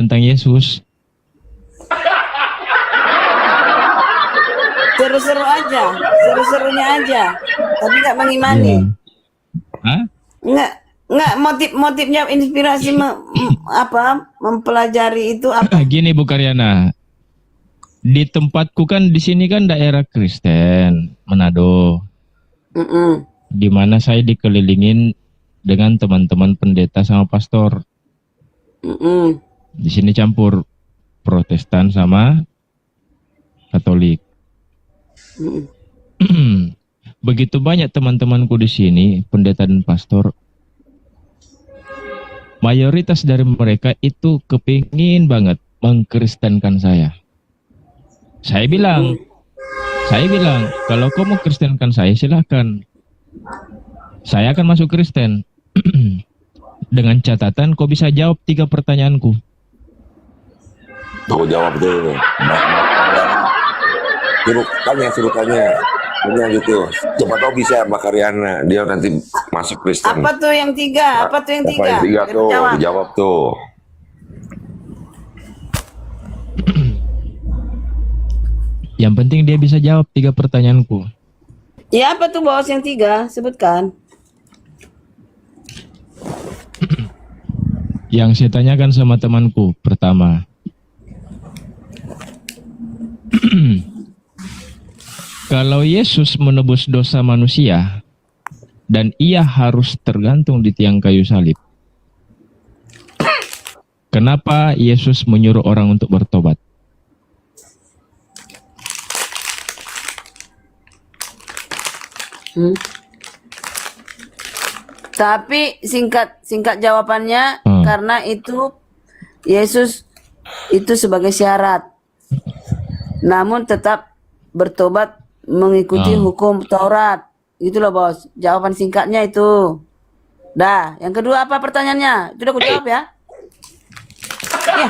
tentang Yesus. Seru-seru aja, seru-serunya aja. Tapi nggak mengimani. Iya. Hah? Nggak motifnya inspirasi mempelajari itu apa? Gini Bu Karyana, di tempatku kan di sini kan daerah Kristen, Manado, Mm-mm. di mana saya dikelilingin dengan teman-teman pendeta sama pastor. Mm-mm. Di sini campur Protestan sama Katolik. Mm-mm. Begitu banyak teman-temanku di sini, pendeta dan pastor. Mayoritas dari mereka itu kepingin banget mengkristenkan saya. Saya bilang, kalau kau mau kristenkan saya silahkan. Saya akan masuk Kristen. Dengan catatan kau bisa jawab 3 pertanyaanku. Tuh jawab tuh. Suruh tanya. Punya gitu. Coba tahu bisa Mbak Karyana. Dia nanti masuk Kristen. Apa tuh yang 3? Apa tuh yang 3? Apa yang 3 tuh? Jawab. Dijawab tuh. Yang penting dia bisa jawab 3 pertanyaanku. Ya apa tuh bos yang 3? Sebutkan. Yang saya tanyakan sama temanku, pertama, kalau Yesus menebus dosa manusia dan ia harus tergantung di tiang kayu salib, kenapa Yesus menyuruh orang untuk bertobat? Tapi singkat jawabannya karena itu Yesus itu sebagai syarat. Namun tetap bertobat mengikuti hukum Taurat. Gitu loh bos. Jawaban singkatnya itu. Dah, yang kedua apa pertanyaannya? Sudah aku jawab ya. Ya.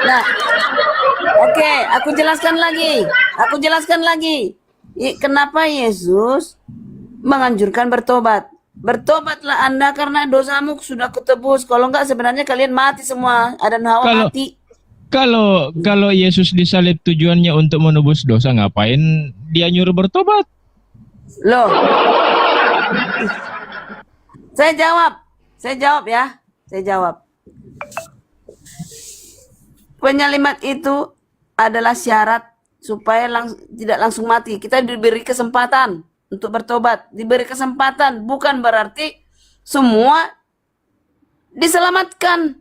Nah, oke, aku jelaskan lagi. Kenapa Yesus menganjurkan bertobat? Bertobatlah Anda karena dosamu sudah ketebus. Kalau enggak sebenarnya kalian mati semua. Adam dan Hawa mati. Kalau Yesus disalib tujuannya untuk menebus dosa, ngapain dia nyuruh bertobat? Loh. Saya jawab ya. Saya jawab. Penyalimat itu adalah syarat supaya tidak langsung mati. Kita diberi kesempatan untuk bertobat. Diberi kesempatan bukan berarti semua diselamatkan.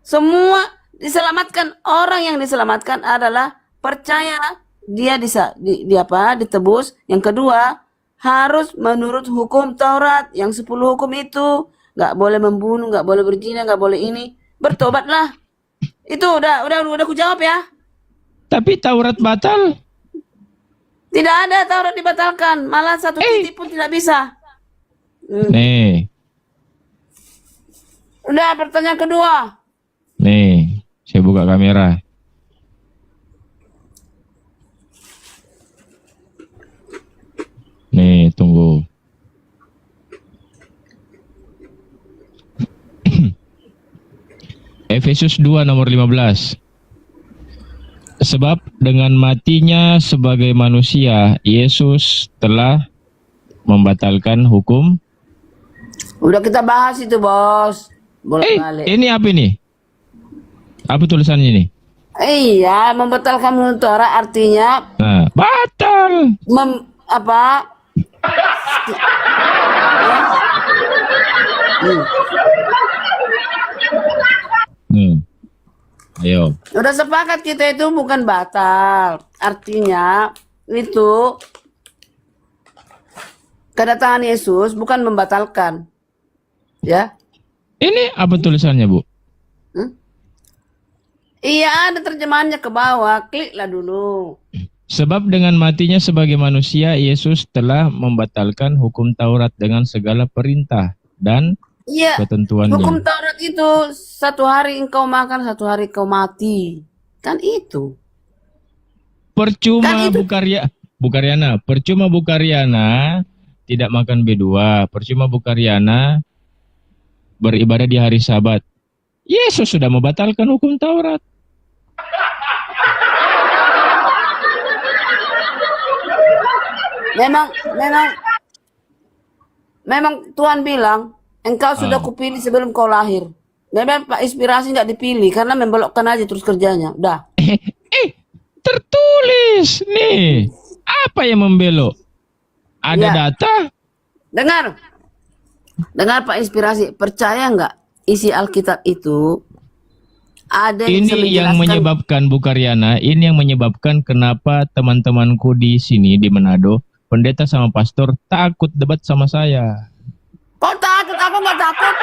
Semua diselamatkan. Orang yang diselamatkan adalah percaya dia ditebus. Yang kedua, harus menurut hukum Taurat yang 10 hukum itu. Nggak boleh membunuh, nggak boleh berzina, nggak boleh ini. Bertobatlah. Itu udah aku jawab ya. Tapi Taurat batal. Tidak ada Taurat dibatalkan. Malah satu titik pun tidak bisa. Nih. Udah pertanyaan kedua. Nih, saya buka kamera. Nih, tunggu. Efesus 2 nomor 15. Sebab dengan matinya sebagai manusia, Yesus telah membatalkan hukum. Udah kita bahas itu, bos. Bolak-balik. Ini apa ini? Apa tulisannya ini? Iya, membatalkan hukum Taurat artinya batal. Ayo. Udah sepakat kita itu bukan batal. Artinya itu kedatangan Yesus bukan membatalkan. Ya. Ini apa tulisannya, Bu? Iya, ada terjemahannya ke bawah. Kliklah dulu. Sebab dengan matinya sebagai manusia, Yesus telah membatalkan hukum Taurat dengan segala perintah dan ketentuannya. Hukum Taurat itu 1 hari engkau makan, 1 hari kau mati. Kan itu. Percuma kan itu. Bu Karyana tidak makan B2. Percuma Bu Karyana beribadah di hari Sabat. Yesus sudah membatalkan hukum Taurat. Memang Tuhan bilang, engkau sudah kupilih sebelum kau lahir. Memang Pak Inspirasi nggak dipilih karena membelokkan aja terus kerjanya. Udah. Tertulis nih. Apa yang membelok? Ada Ya. data? Dengar Pak Inspirasi, percaya nggak isi Alkitab itu ada yang bisa Ini yang menjelaskan? menyebabkan Bu Karyana, ini yang menyebabkan kenapa teman-temanku di sini di Manado, pendeta sama pastor takut debat sama saya. Kau takut? Aku nggak takut.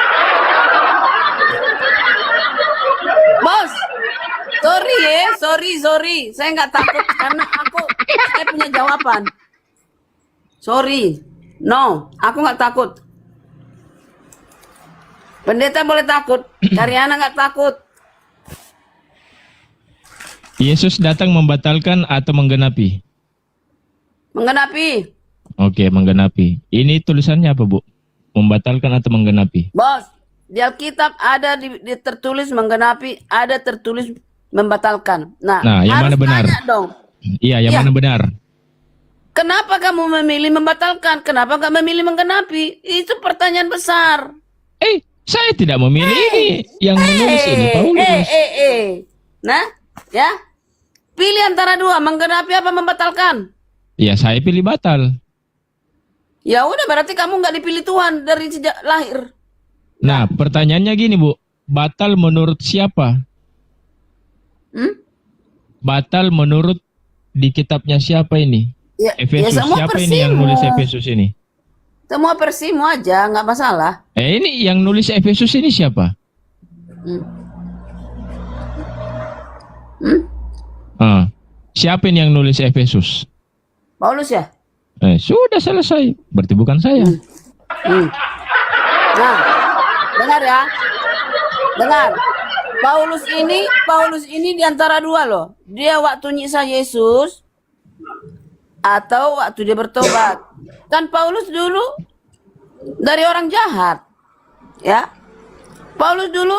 Bos, sorry ya, sorry. Saya nggak takut karena saya punya jawaban. Sorry, no, aku nggak takut. Pendeta boleh takut, Karyana nggak takut. Yesus datang membatalkan atau menggenapi? Menggenapi, Oke, menggenapi. Ini tulisannya apa, Bu? Membatalkan atau menggenapi? bos. Di Alkitab ada tertulis menggenapi, ada tertulis membatalkan. Nah, yang harus mana benar? tanya dong. Iya, yang Iya. mana benar? Kenapa kamu memilih membatalkan? Kenapa nggak memilih menggenapi? Itu pertanyaan besar. Saya tidak memilih ini. Yang menulis ini Paulus. Nah, ya. Pilih antara dua, menggenapi apa membatalkan? Ya, saya pilih batal. Ya udah, berarti kamu nggak dipilih Tuhan dari sejak lahir. Nah, pertanyaannya gini, Bu. Batal menurut siapa? Batal menurut di kitabnya siapa ini? Ya, Efesus. semua Siapa ini yang nulis persimu. Efesus ini? Semua versimu aja, nggak masalah. Ini yang nulis Efesus ini siapa? Siapa ini yang nulis Efesus? Paulus ya? Sudah selesai. Berarti bukan saya. Nah, dengar ya. Dengar. Paulus ini di antara dua loh. Dia waktu nyiksa Yesus atau waktu dia bertobat. Kan Paulus dulu dari orang jahat. Ya. Paulus dulu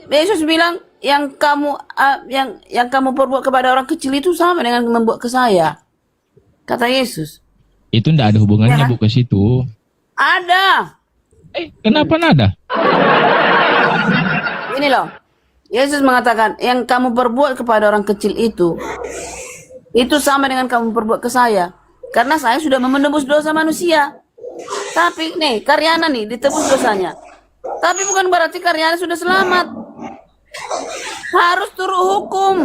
Yesus bilang yang kamu perbuat kepada orang kecil itu sama dengan membuat ke saya. Kata Yesus. Itu ndak ada hubungannya, Ya. Bu, ke situ. Ada. Kenapa nada? Ini loh. Yesus mengatakan, yang kamu perbuat kepada orang kecil itu sama dengan kamu perbuat ke saya. Karena saya sudah menebus dosa manusia. Tapi nih, Karyana nih ditebus dosanya. Tapi bukan berarti Karyana sudah selamat. Harus turut hukum.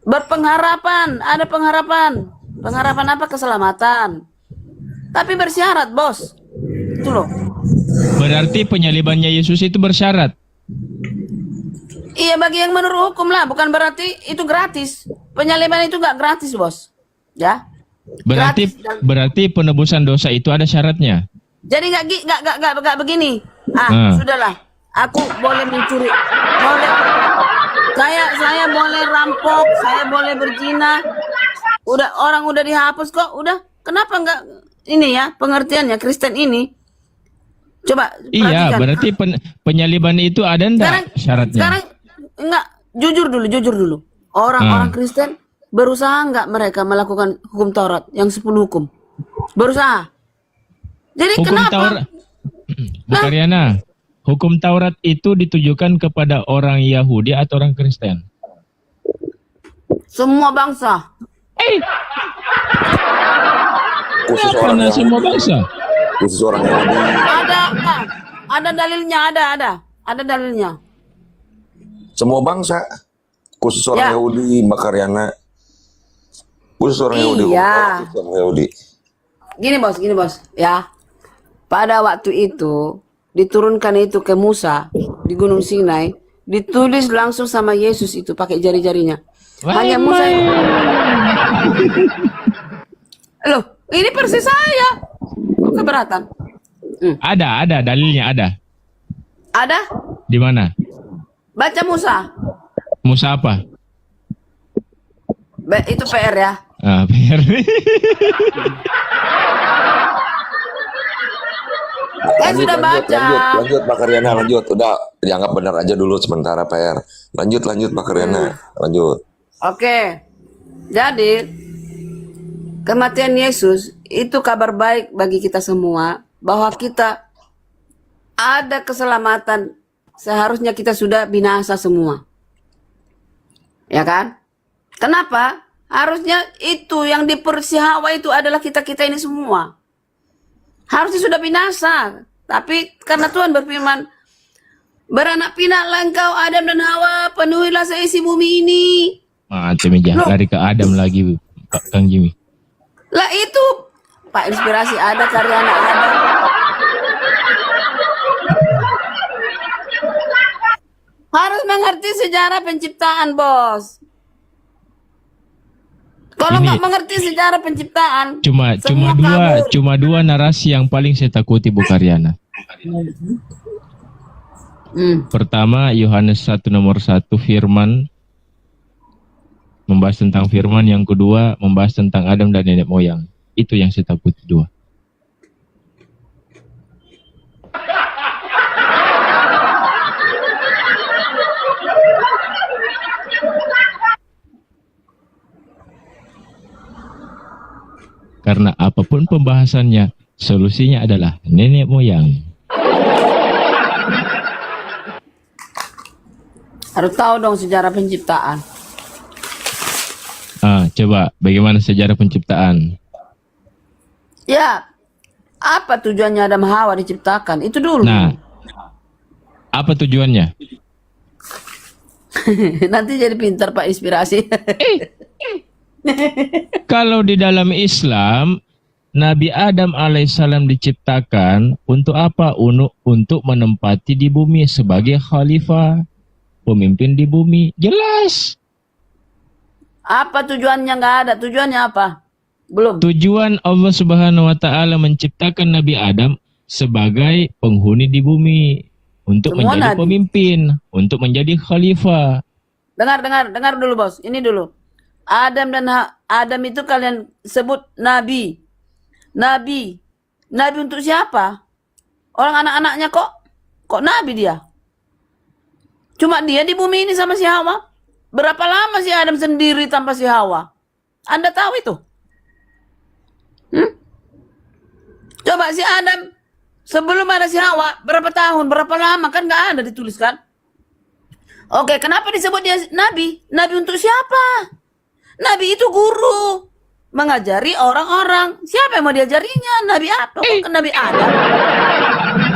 Berpengharapan, ada pengharapan. Pengharapan apa? Keselamatan. Tapi bersyarat, bos. Itu loh. Berarti penyalibannya Yesus itu bersyarat. Iya, bagi yang menurut hukum lah, bukan berarti itu gratis. Penyaliban itu nggak gratis, bos. Ya. Berarti penebusan dosa itu ada syaratnya. Jadi nggak begini. Sudahlah. Aku boleh mencuri, boleh. Saya boleh rampok, saya boleh berzina. Orang udah dihapus kok, udah. Kenapa nggak ini ya pengertiannya Kristen ini? Coba Iya, perhatikan. berarti penyaliban itu ada enggak syaratnya? Sekarang enggak, jujur dulu. Orang Kristen berusaha enggak mereka melakukan hukum Taurat yang 10 hukum? Berusaha. Jadi Hukum kenapa? Taurat, Bu Karyana, hukum Taurat itu ditujukan kepada orang Yahudi atau orang Kristen? Semua bangsa. Khusus Kenapa orang nggak Yahudi. semua bangsa? Khusus orang Yahudi. Ada dalilnya, ada dalilnya. Semua bangsa. Khusus orang Ya. Yahudi, Mbak Karyana. Khusus orang Yahudi. Iya. Khusus orang Yahudi. Gini bos, ya. Pada waktu itu diturunkan itu ke Musa di Gunung Sinai, ditulis langsung sama Yesus itu pakai jari-jarinya. Hanya Musa. Loh, ini persis saya. Kok keberatan? Ada dalilnya ada. Ada? Di mana? Baca Musa. Musa apa? Itu PR ya. Biar. Saya sudah baca. Lanjut Mbak Karyana, lanjut. Udah dianggap benar aja dulu sementara PR. Lanjut Mbak Karyana, lanjut. Oke. Jadi kematian Yesus itu kabar baik bagi kita semua bahwa kita ada keselamatan. Seharusnya kita sudah binasa semua. Ya kan? Kenapa? Harusnya itu yang di persi Hawa itu adalah kita-kita ini semua. Harusnya sudah binasa. Tapi karena Tuhan berfirman, beranak pinaklah engkau Adam dan Hawa, penuhilah seisi bumi ini. Macam aja, lari ke Adam lagi, Kang Jimmy. Lah itu, Pak Inspirasi ada, Karyana ada. Harus mengerti sejarah penciptaan, Bos. Kalau nggak mengerti sejarah penciptaan, cuma dua narasi yang paling saya takuti, Bu Karyana. Pertama, Yohanes 1 nomor 1 firman, membahas tentang firman. Yang kedua, membahas tentang Adam dan nenek moyang. Itu yang saya takuti, dua. Karena apapun pembahasannya, solusinya adalah nenek moyang. harus tahu dong sejarah penciptaan. Coba bagaimana sejarah penciptaan? Ya, apa tujuannya Adam Hawa diciptakan? Itu dulu. Nah, apa tujuannya? Nanti jadi pintar Pak Inspirasi. Kalau di dalam Islam, Nabi Adam alaihissalam diciptakan untuk apa? Untuk menempati di bumi sebagai khalifah, pemimpin di bumi. Jelas. Apa tujuannya? Nggak ada. Tujuannya apa? Belum. Tujuan Allah Subhanahu wa Ta'ala menciptakan Nabi Adam sebagai penghuni di bumi, untuk Semua menjadi Nabi. pemimpin, untuk menjadi khalifah. Dengar dulu bos. Ini dulu. Adam itu kalian sebut nabi. Nabi untuk siapa? Orang anak-anaknya kok nabi dia? Cuma dia di bumi ini sama si Hawa. Berapa lama si Adam sendiri tanpa si Hawa? Anda tahu itu? Coba si Adam sebelum ada si Hawa berapa tahun, berapa lama, kan nggak ada dituliskan. Oke, kenapa disebut dia nabi? Nabi untuk siapa? Nabi itu guru, mengajari orang-orang. Siapa yang mau diajarinya? Nabi apa? Bukan Nabi Adam.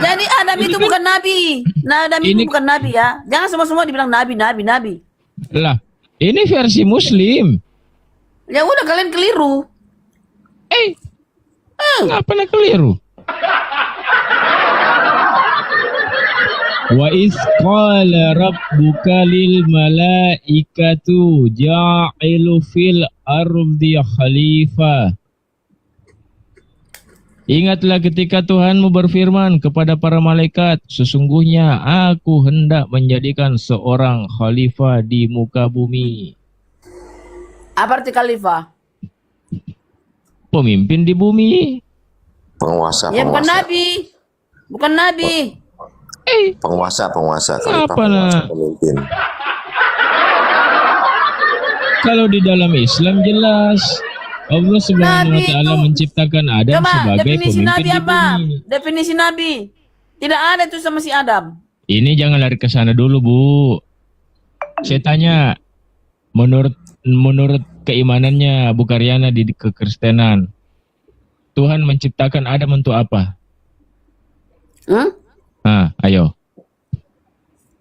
Jadi Adam itu bukan nabi. Nah, Adam itu bukan nabi ya. Jangan semua dibilang nabi. Lah, ini versi Muslim. Ya udah, kalian keliru. Nggak pernah keliru. Wa iz qala rabbuka lil malaikatu ja'ilu fil ardi khalifah. Ingatlah ketika Tuhanmu berfirman kepada para malaikat, sesungguhnya aku hendak menjadikan seorang khalifah di muka bumi. Apa arti khalifah? Pemimpin di bumi. Penguasa. Ya bukan nabi. Bukan nabi. Penguasa. Apa nah? Pemimpin. Kalau di dalam Islam jelas Allah Subhanahu wa Ta'ala menciptakan Adam sebagai definisi pemimpin nabi di apa? bumi. Definisi nabi. Tidak ada itu sama si Adam. Ini jangan lari ke sana dulu, Bu. Saya tanya, menurut keimanannya Bu Karyana di kekristenan, Tuhan menciptakan Adam untuk apa? Ayo.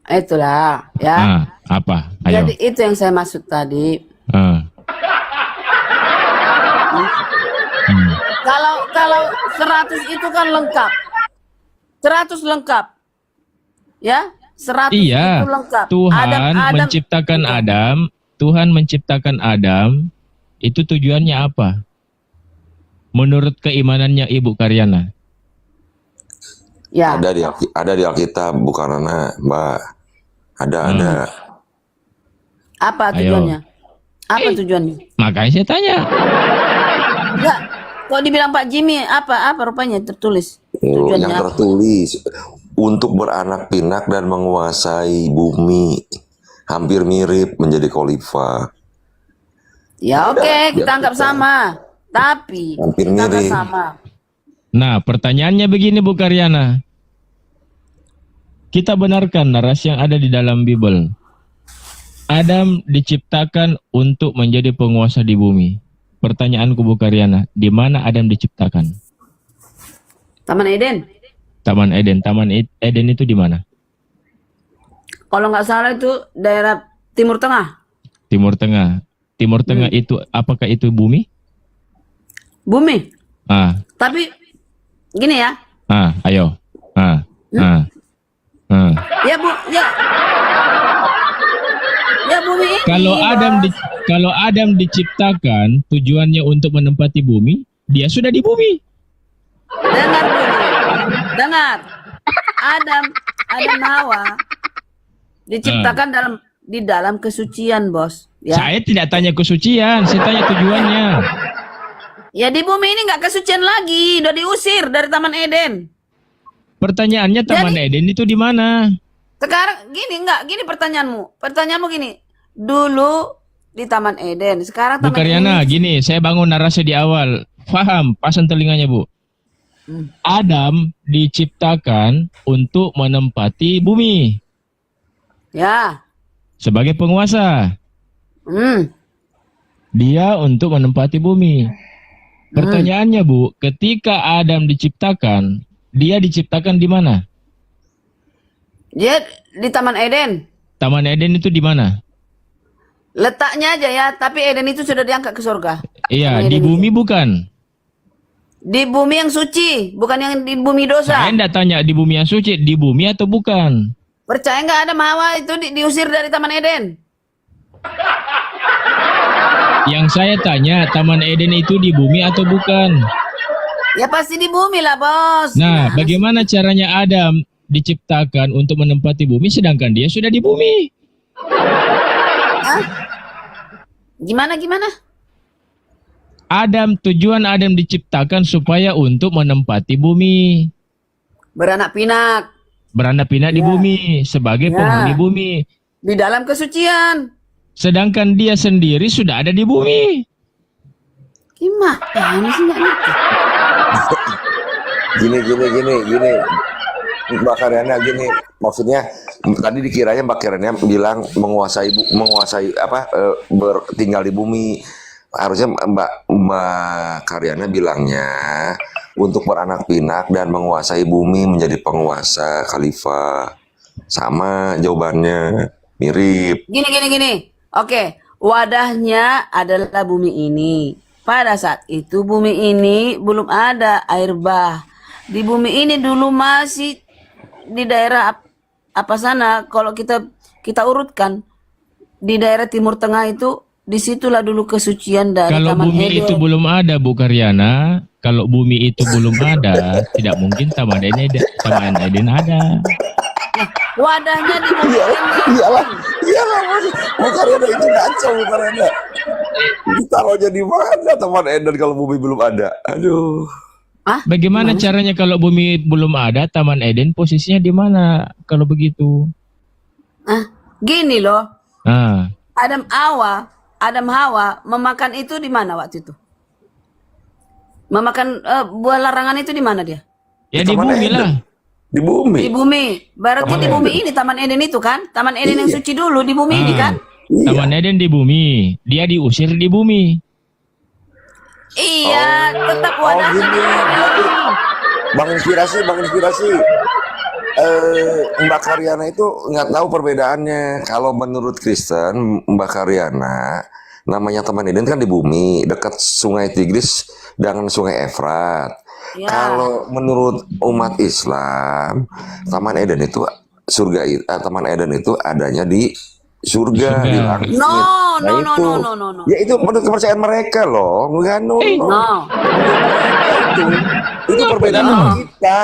Itulah, ya. Apa? Ayo. Jadi itu yang saya maksud tadi. Kalau 100 itu kan lengkap. 100 lengkap. Ya, 100 Iya, itu lengkap. Tuhan menciptakan Adam. Tuhan menciptakan Adam. Itu tujuannya apa? Menurut keimanannya Ibu Karyana. Ya. Ada di Alkitab, bukan Mbak. Ada. Apa tujuannya? Apa tujuannya? Makanya saya tanya. Enggak. Kok dibilang Pak Jimmy apa rupanya tertulis? Tujuannya yang apa? tertulis untuk beranak pinak dan menguasai bumi, hampir mirip menjadi khalifah. Ya oke, kita Ya, anggap sama. Tapi hampir kita anggap mirip. sama. Nah, pertanyaannya begini Bu Karyana. Kita benarkan narasi yang ada di dalam Bible. Adam diciptakan untuk menjadi penguasa di bumi. Pertanyaanku Bu Karyana, di mana Adam diciptakan? Taman Eden. Taman Eden. Taman Eden itu di mana? Kalau nggak salah itu daerah Timur Tengah. Timur Tengah. Timur Tengah itu apakah itu bumi? Bumi. Ah, Tapi gini ya. ayo. Ah. Ya Bu, ya. Ya bumi ini. Kalau Adam diciptakan tujuannya untuk menempati bumi, dia sudah di bumi. Dengar dulu. Dengar. Adam Hawa diciptakan di dalam kesucian, Bos. Ya. Saya tidak tanya kesucian, saya tanya tujuannya. Ya di bumi ini nggak kesucian lagi, udah diusir dari Taman Eden. Pertanyaannya Taman Eden itu di mana? Sekarang gini pertanyaanmu. Pertanyaanmu gini. Dulu di Taman Eden, sekarang Bu Taman Karyana, Eden. gini, saya bangun narasi di awal. Faham, pasang telinganya Bu. Adam diciptakan untuk menempati bumi Ya. sebagai penguasa. Dia untuk menempati bumi. Pertanyaannya Bu, ketika Adam diciptakan, dia diciptakan di mana? Dia di Taman Eden. Taman Eden itu di mana? Letaknya aja ya, tapi Eden itu sudah diangkat ke surga. Iya, Taman di Eden bumi itu. bukan. Di bumi yang suci, bukan yang di bumi dosa. Saya enggak tanya di bumi yang suci, di bumi atau bukan? Percaya nggak Adam Hawa itu diusir dari Taman Eden? Yang saya tanya, Taman Eden itu di bumi atau bukan? Ya pasti di bumi lah, Bos. Nah, bagaimana caranya Adam diciptakan untuk menempati bumi sedangkan dia sudah di bumi? Hah? Gimana? Tujuan Adam diciptakan supaya untuk menempati bumi. Beranak pinak Beranak pinak di bumi sebagai penghuni bumi. di dalam kesucian. Sedangkan dia sendiri sudah ada di bumi. Gimana sih nggak ngerti? Gini. Mbak Karyana gini, maksudnya tadi dikiranya Mbak Karyana bilang menguasai tinggal di bumi. Harusnya Mbak Karyana bilangnya untuk beranak pinak dan menguasai bumi menjadi penguasa khalifah. Sama jawabannya, mirip. Gini. Oke, wadahnya adalah bumi ini. Pada saat itu bumi ini belum ada air bah. Di bumi ini dulu masih di daerah apa sana, kalau kita urutkan di daerah Timur Tengah itu, disitulah dulu kesucian dari Kalau Taman bumi Eden. itu belum ada, Bu Karyana, kalau bumi itu belum ada, tidak mungkin Taman Eden ada. Wadahnya di bumi ini. Iyalah, Mbak Karyana itu kacau, Mbak Karyana. Taruhnya di mana Taman Eden kalau bumi belum ada? Aduh. Hah? Bagaimana caranya kalau bumi belum ada, Taman Eden posisinya di mana kalau begitu? Gini loh. Ah, Adam Hawa memakan itu di mana waktu itu? Memakan buah larangan itu di mana dia? ya di Taman bumi Eden. lah. Di bumi. Di bumi. Berarti Taman di bumi Eden. ini Taman Eden itu kan? Taman Eden yang Iya. suci dulu di bumi ini kan? Iya. Taman Eden di bumi, dia diusir di bumi. Iya, tetap wadahnya di gini. bumi. Bang Inspirasi. Mbak Karyana itu nggak tahu perbedaannya. Kalau menurut Kristen, Mbak Karyana namanya Taman Eden kan di bumi, dekat Sungai Tigris dengan Sungai Efrat. Ya. Kalau menurut umat Islam, Taman Eden itu Taman Eden itu adanya di surga, di langit. No. Ya itu menurut kepercayaan mereka loh, bukan no. Itu perbedaan sama kita.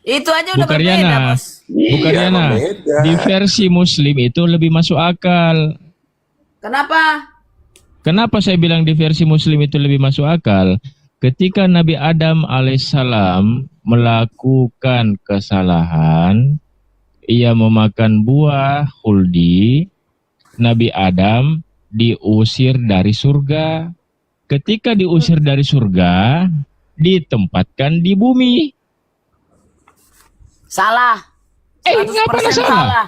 Itu aja Bu udah berbeda, Karyana, Bos. Bu Karyana, beda. di versi Muslim itu lebih masuk akal. Kenapa? Kenapa saya bilang di versi Muslim itu lebih masuk akal? ketika Nabi Adam alaihissalam melakukan kesalahan, ia memakan buah khuldi, Nabi Adam diusir dari surga. Ketika diusir dari surga, ditempatkan di bumi. Salah. 100% ngapa salah? salah.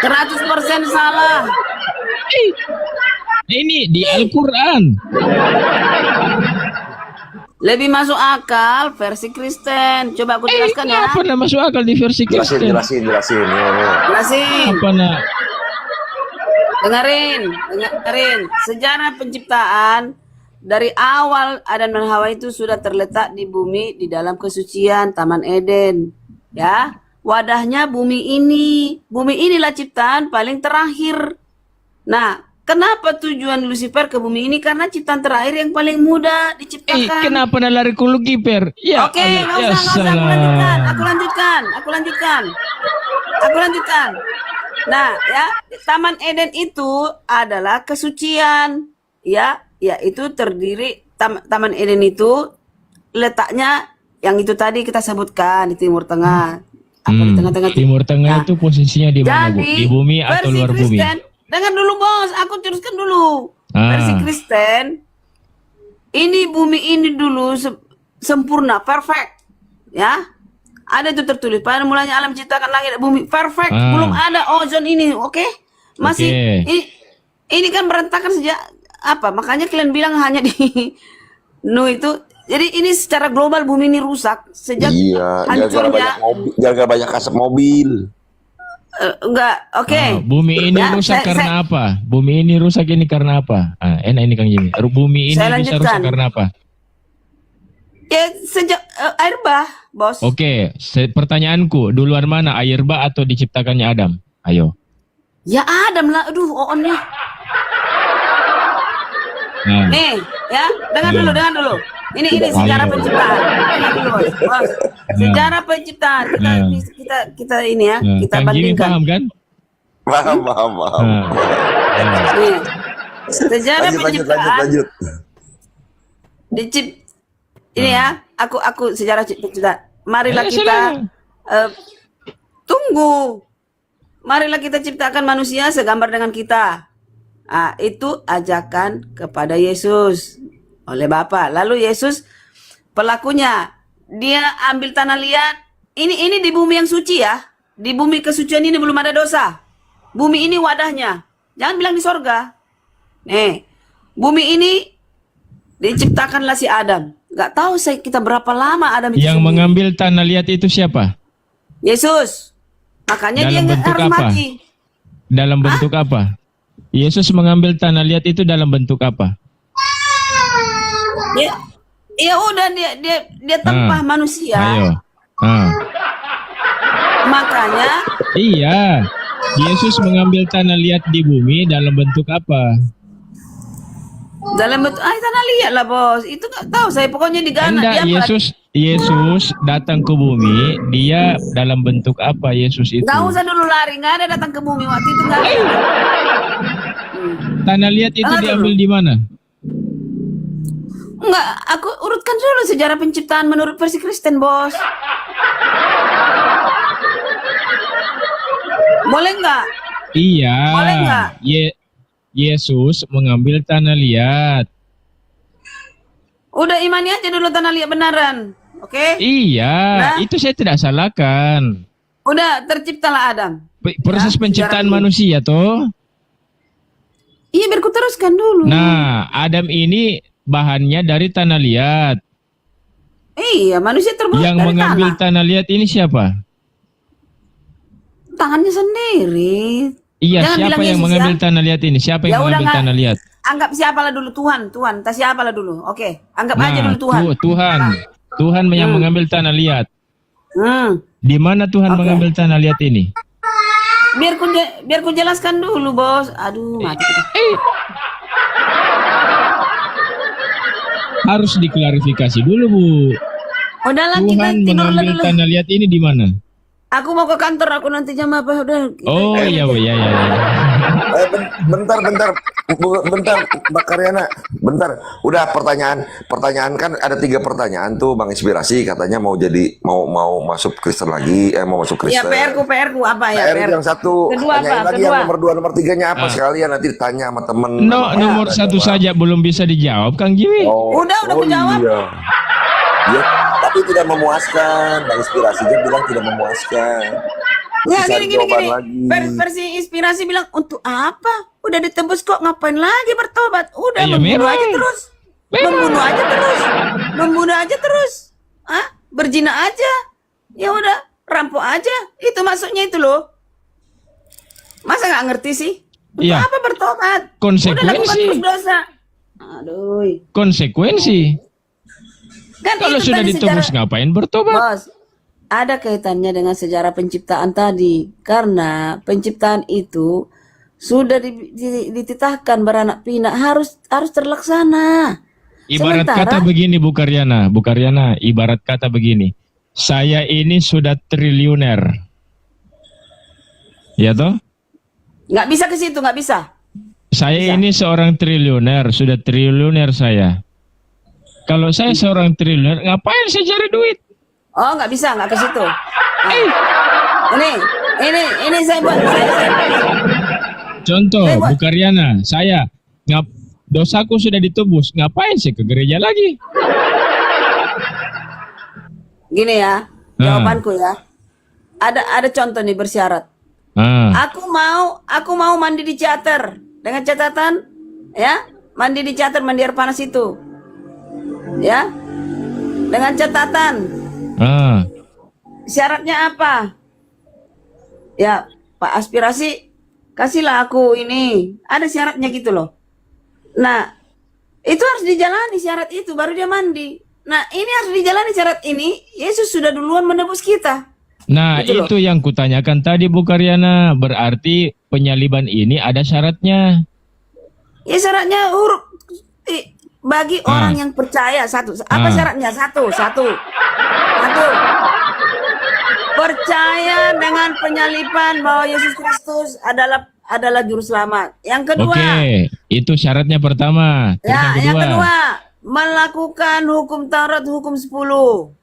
100% salah. Ini di Al-Quran. Lebih masuk akal versi Kristen. Coba aku jelaskan ya. Apa nak masuk akal di versi Kristen? Jelasin. Ya. Jelasin. Apa nak? Dengerin. Sejarah penciptaan dari awal Adam dan Hawa itu sudah terletak di bumi di dalam kesucian Taman Eden. Ya, wadahnya bumi ini. Bumi inilah ciptaan paling terakhir. Nah, kenapa tujuan Lucifer ke bumi ini? Karena ciptaan terakhir yang paling mudah diciptakan. Kenapa nak lari ke Lucifer? Ya, Oke, nggak usah, aku lanjutkan. Nah, ya, Taman Eden itu adalah kesucian, ya, itu terdiri Taman Eden itu letaknya yang itu tadi kita sebutkan di Timur Tengah, di tengah-tengah. Timur Tengah itu posisinya di mana, Bu? Di bumi atau luar bumi? Dengar dulu, Bos, aku teruskan dulu. Versi Kristen, ini bumi ini dulu sempurna, perfect, ya. Ada itu tertulis pada mulanya alam ciptakan langit dan bumi perfect, belum ada ozon ini, oke? Masih ini kan berantakan sejak apa? Makanya kalian bilang hanya di itu. Jadi ini secara global bumi ini rusak sejak hancurnya. Jaga banyak asap mobil. Enggak, oke. Bumi ini rusak karena apa? Bumi ini rusak ini karena apa? Enak ini Kang Jimmy. Bumi ini bisa rusak karena apa? Ya sejak air bah, Bos. Oke, pertanyaanku, duluan mana, air bah atau diciptakannya Adam? Ayo. Ya Adam lah, aduh oonnya. Nih, ya, dengar dulu. Ini sejarah penciptaan. Ini dulu, Bos. Sejarah penciptaan. Kita ini ya, kita Kang Jimmy bandingkan. paham kan? Paham. Nih, sejarah penciptaan. Lanjut. Ini ya, aku sejarah penciptaan. Marilah kita tunggu. Marilah kita ciptakan manusia segambar dengan kita. Itu ajakan kepada Yesus oleh Bapa. Lalu Yesus pelakunya, dia ambil tanah liat. Ini di bumi yang suci ya. Di bumi kesucian ini belum ada dosa. Bumi ini wadahnya. Jangan bilang di sorga. Nih, bumi ini diciptakanlah si Adam. Gak tahu kita berapa lama Adam itu yang sendiri. mengambil tanah liat itu siapa? Yesus. Makanya dalam dia bentuk harus apa? mati. Dalam bentuk apa? Yesus mengambil tanah liat itu dalam bentuk apa? Ya udah dia tempah manusia. Ayo. Makanya iya, Yesus mengambil tanah liat di bumi dalam bentuk apa? Dalam bentuk tanah liat lah, Bos. Itu nggak tahu saya, pokoknya di Ghana. Enggak, Yesus datang ke bumi, dia dalam bentuk apa Yesus itu? Nggak usah dulu lari, nggak ada datang ke bumi waktu itu, nggak ada. Tanah liat itu diambil di mana? Enggak, aku urutkan dulu sejarah penciptaan menurut versi Kristen, Bos. Boleh nggak? Iya. Boleh nggak? Yesus mengambil tanah liat. Udah imani aja dulu tanah liat beneran, oke? Iya, itu saya tidak salahkan. Udah terciptalah Adam. Proses penciptaan manusia toh. Iya, biar ku teruskan dulu. Nah, Adam ini bahannya dari tanah liat. Iya, manusia terbuat Yang dari mengambil tanah liat ini siapa? Tangannya sendiri. Iya, Jangan siapa bilang yang Yesus, mengambil ya? tanah liat ini? Siapa yang mengambil tanah liat? Anggap siapalah dulu Tuhan, entah siapalah dulu. Oke, anggap aja dulu Tuhan. Tuhan yang mengambil tanah liat. Di mana Tuhan mengambil tanah liat ini? Biar ku jelaskan dulu, Bos. Aduh, mati kita. Harus diklarifikasi dulu, Bu. Udahlah, kita Tuhan tidur mengambil dulu. tanah liat ini di mana? Aku mau ke kantor, aku nanti jam apa? Udah. Oh iya, Bu, ya. Bentar. Bentar, Mbak Karyana, bentar. Udah pertanyaan kan ada 3 pertanyaan tuh, Bang Inspirasi katanya mau masuk Kristen lagi, mau masuk Ya, Kristen. PR-ku apa ya? PR yang satu. Kedua Tanyain apa? lagi Kedua. yang nomor 2, nomor 3-nya apa sekalian nanti ditanya sama temen. No, sama nomor pacar, 1 jawab. saja belum bisa dijawab, Kang Jiwi. Udah aku jawab. Iya. Ya, tapi tidak memuaskan. Bang Inspirasinya bilang tidak memuaskan. Ya, Cari gini. jawaban lagi. Versi Inspirasi bilang, untuk apa? Udah ditebus kok, ngapain lagi bertobat? Udah Ya, membunuh memang. aja terus. Memang. Membunuh aja terus. Ah, berzina aja. Ya udah, rampok aja. Itu maksudnya itu loh. Masa nggak ngerti sih? Untuk Iya. apa bertobat? Konsekuensi. Udah lakukan terus dosa. Aduh. Konsekuensi. Kan Kalau itu sudah tadi ditebus sejarah- ngapain bertobat? Bos, ada kaitannya dengan sejarah penciptaan tadi. Karena penciptaan itu sudah dititahkan beranak pinak, harus terlaksana. Ibarat Sementara- kata begini Bu Karyana, ibarat kata begini. Saya ini sudah triliuner. Ya toh? Nggak bisa ke situ, nggak bisa. Saya ini seorang triliuner, sudah triliuner saya. Kalau saya seorang triliuner, ngapain saya cari duit? Oh, nggak bisa, nggak ke situ. Ini saya buat. Contoh, Saya buat- Bu Karyana, saya dosaku sudah ditebus, ngapain saya ke gereja lagi? Gini ya, jawabanku ya. Ada contoh nih bersyarat. Ah, Aku mau mandi di charter dengan catatan ya, mandi di charter, mandi air panas itu. Ya. Dengan catatan ah. syaratnya apa? Ya, Pak Aspirasi, kasihlah aku ini. Ada syaratnya gitu loh. Nah, itu harus dijalani syarat itu baru dia mandi. Nah, ini harus dijalani syarat ini. Yesus sudah duluan menebus kita. Nah, Gitu loh. itu yang kutanyakan tadi Bu Karyana. Berarti penyaliban ini ada syaratnya. Ya syaratnya bagi orang yang percaya satu. Apa syaratnya? Satu. Percaya dengan penyaliban bahwa Yesus Kristus adalah juru selamat. Yang kedua, Oke, itu syaratnya pertama. Terus ya, yang kedua. kedua, melakukan hukum Taurat, hukum 10.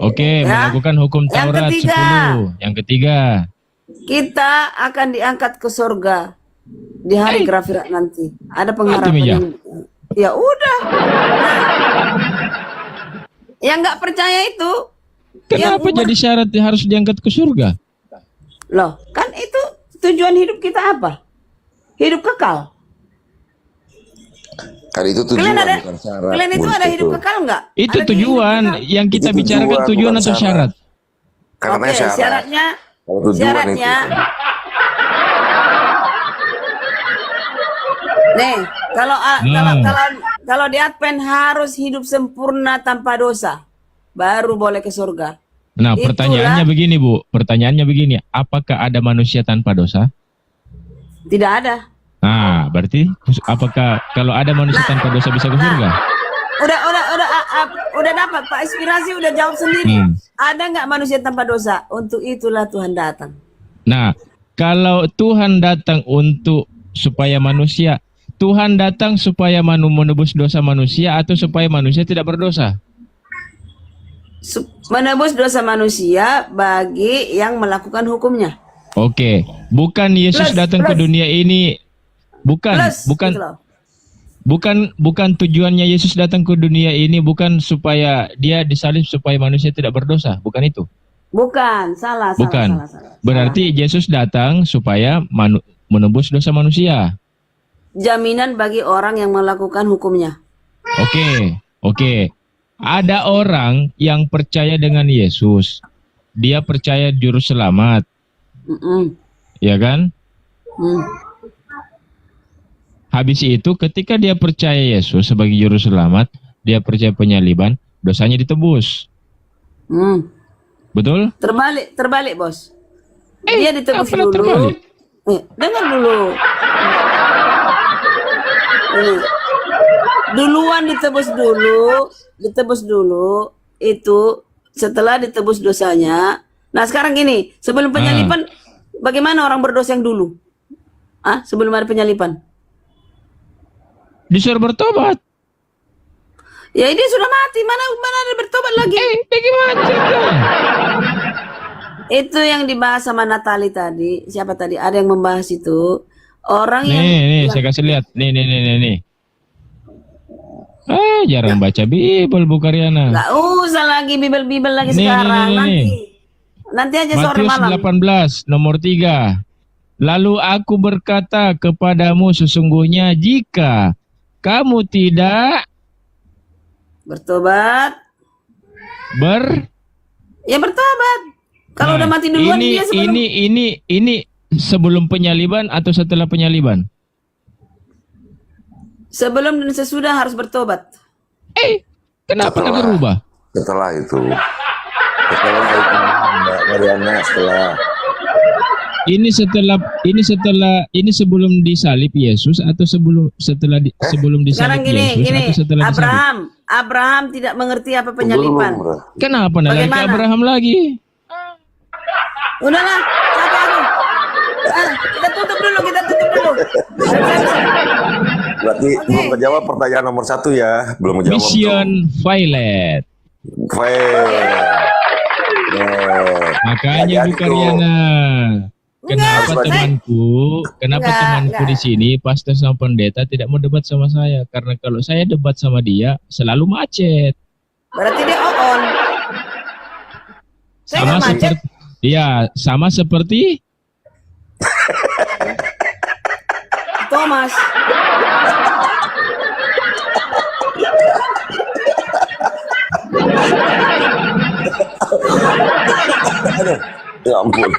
Oke, Ya. melakukan hukum Yang Taurat ketiga. 10. Yang ketiga. Kita akan diangkat ke surga di hari akhirat nanti. Ada pengharapan Mija. Ya udah. Nah, yang nggak percaya itu, Kenapa yang jadi syarat harus diangkat ke surga? loh, kan itu tujuan hidup kita apa? Hidup kekal. Kan itu tujuan bukan syarat. Kalian itu ada hidup kekal nggak? Itu Ada tujuan. hidup kekal? Yang kita Itu bicarakan tujuan, tujuan bukan atau syarat? Karena Oke, syarat. syaratnya, Kalau tujuan syaratnya. Nih, kalau di Advent harus hidup sempurna tanpa dosa, baru boleh ke surga. Nah, Itulah. pertanyaannya begini, Bu. Pertanyaannya begini, apakah ada manusia tanpa dosa? Tidak ada. Nah, berarti apakah kalau ada manusia tanpa dosa bisa ke surga? Udah dapat Pak Inspirasi udah jawab sendiri. Ada nggak manusia tanpa dosa? Untuk itulah Tuhan datang. Nah, kalau Tuhan datang supaya manusia, Tuhan datang supaya menebus dosa manusia atau supaya manusia tidak berdosa? Menebus dosa manusia bagi yang melakukan hukumnya. Oke, bukan Yesus datang ke dunia ini, bukan Gitu loh. bukan tujuannya Yesus datang ke dunia ini bukan supaya dia disalib supaya manusia tidak berdosa, bukan itu. Bukan, salah. Berarti Yesus datang supaya menebus dosa manusia. Jaminan bagi orang yang melakukan hukumnya. Oke. Ada orang yang percaya dengan Yesus. Dia percaya juru selamat, ya kan? Habis itu ketika dia percaya Yesus sebagai juru selamat, dia percaya penyaliban, dosanya ditebus. Betul? Terbalik bos. Dia ditebus apa dulu. terbalik? Dengar dulu. Duluan ditebus dulu. Itu setelah ditebus dosanya. Nah sekarang gini, sebelum penyaliban, bagaimana orang berdosa yang dulu? Sebelum ada penyaliban? Disuruh bertobat. Ya dia sudah mati, mana ada bertobat lagi? Bagaimana ceritanya? Itu yang dibahas sama Natali tadi. Siapa tadi? Ada yang membahas itu. Orang Nih, saya kasih lihat. Nih. Jarang baca Bible Bu Karyana. Nggak usah lagi Bible lagi Nih, sekarang. nih. Nanti aja sore Matius malam. 18 nomor 3. Lalu aku berkata kepadamu sesungguhnya jika kamu tidak Bertobat. Ya bertobat. Kalau udah mati duluan dia sebelum. ini sebelum penyaliban atau setelah penyaliban? Sebelum dan sesudah harus bertobat. Kenapa nggak berubah? Setelah itu Mbak Mariana, ini sebelum disalib Yesus atau sebelum disalib Sekarang Yesus atau setelah disalib? Abraham tidak mengerti apa penyaliban. Kenapa naik ke Bagaimana? Abraham lagi? Udahlah, capek aku. Kita tutup dulu. Berarti belum menjawab pertanyaan nomor 1 ya, belum menjawab. Mission Violet. Makanya Bu Karyana, kenapa temanku di sini pastor sama pendeta tidak mau debat sama saya? Karena kalau saya debat sama dia selalu macet. Berarti dia on. Saya nggak macet. Sama seperti Thomas. Ya ampun.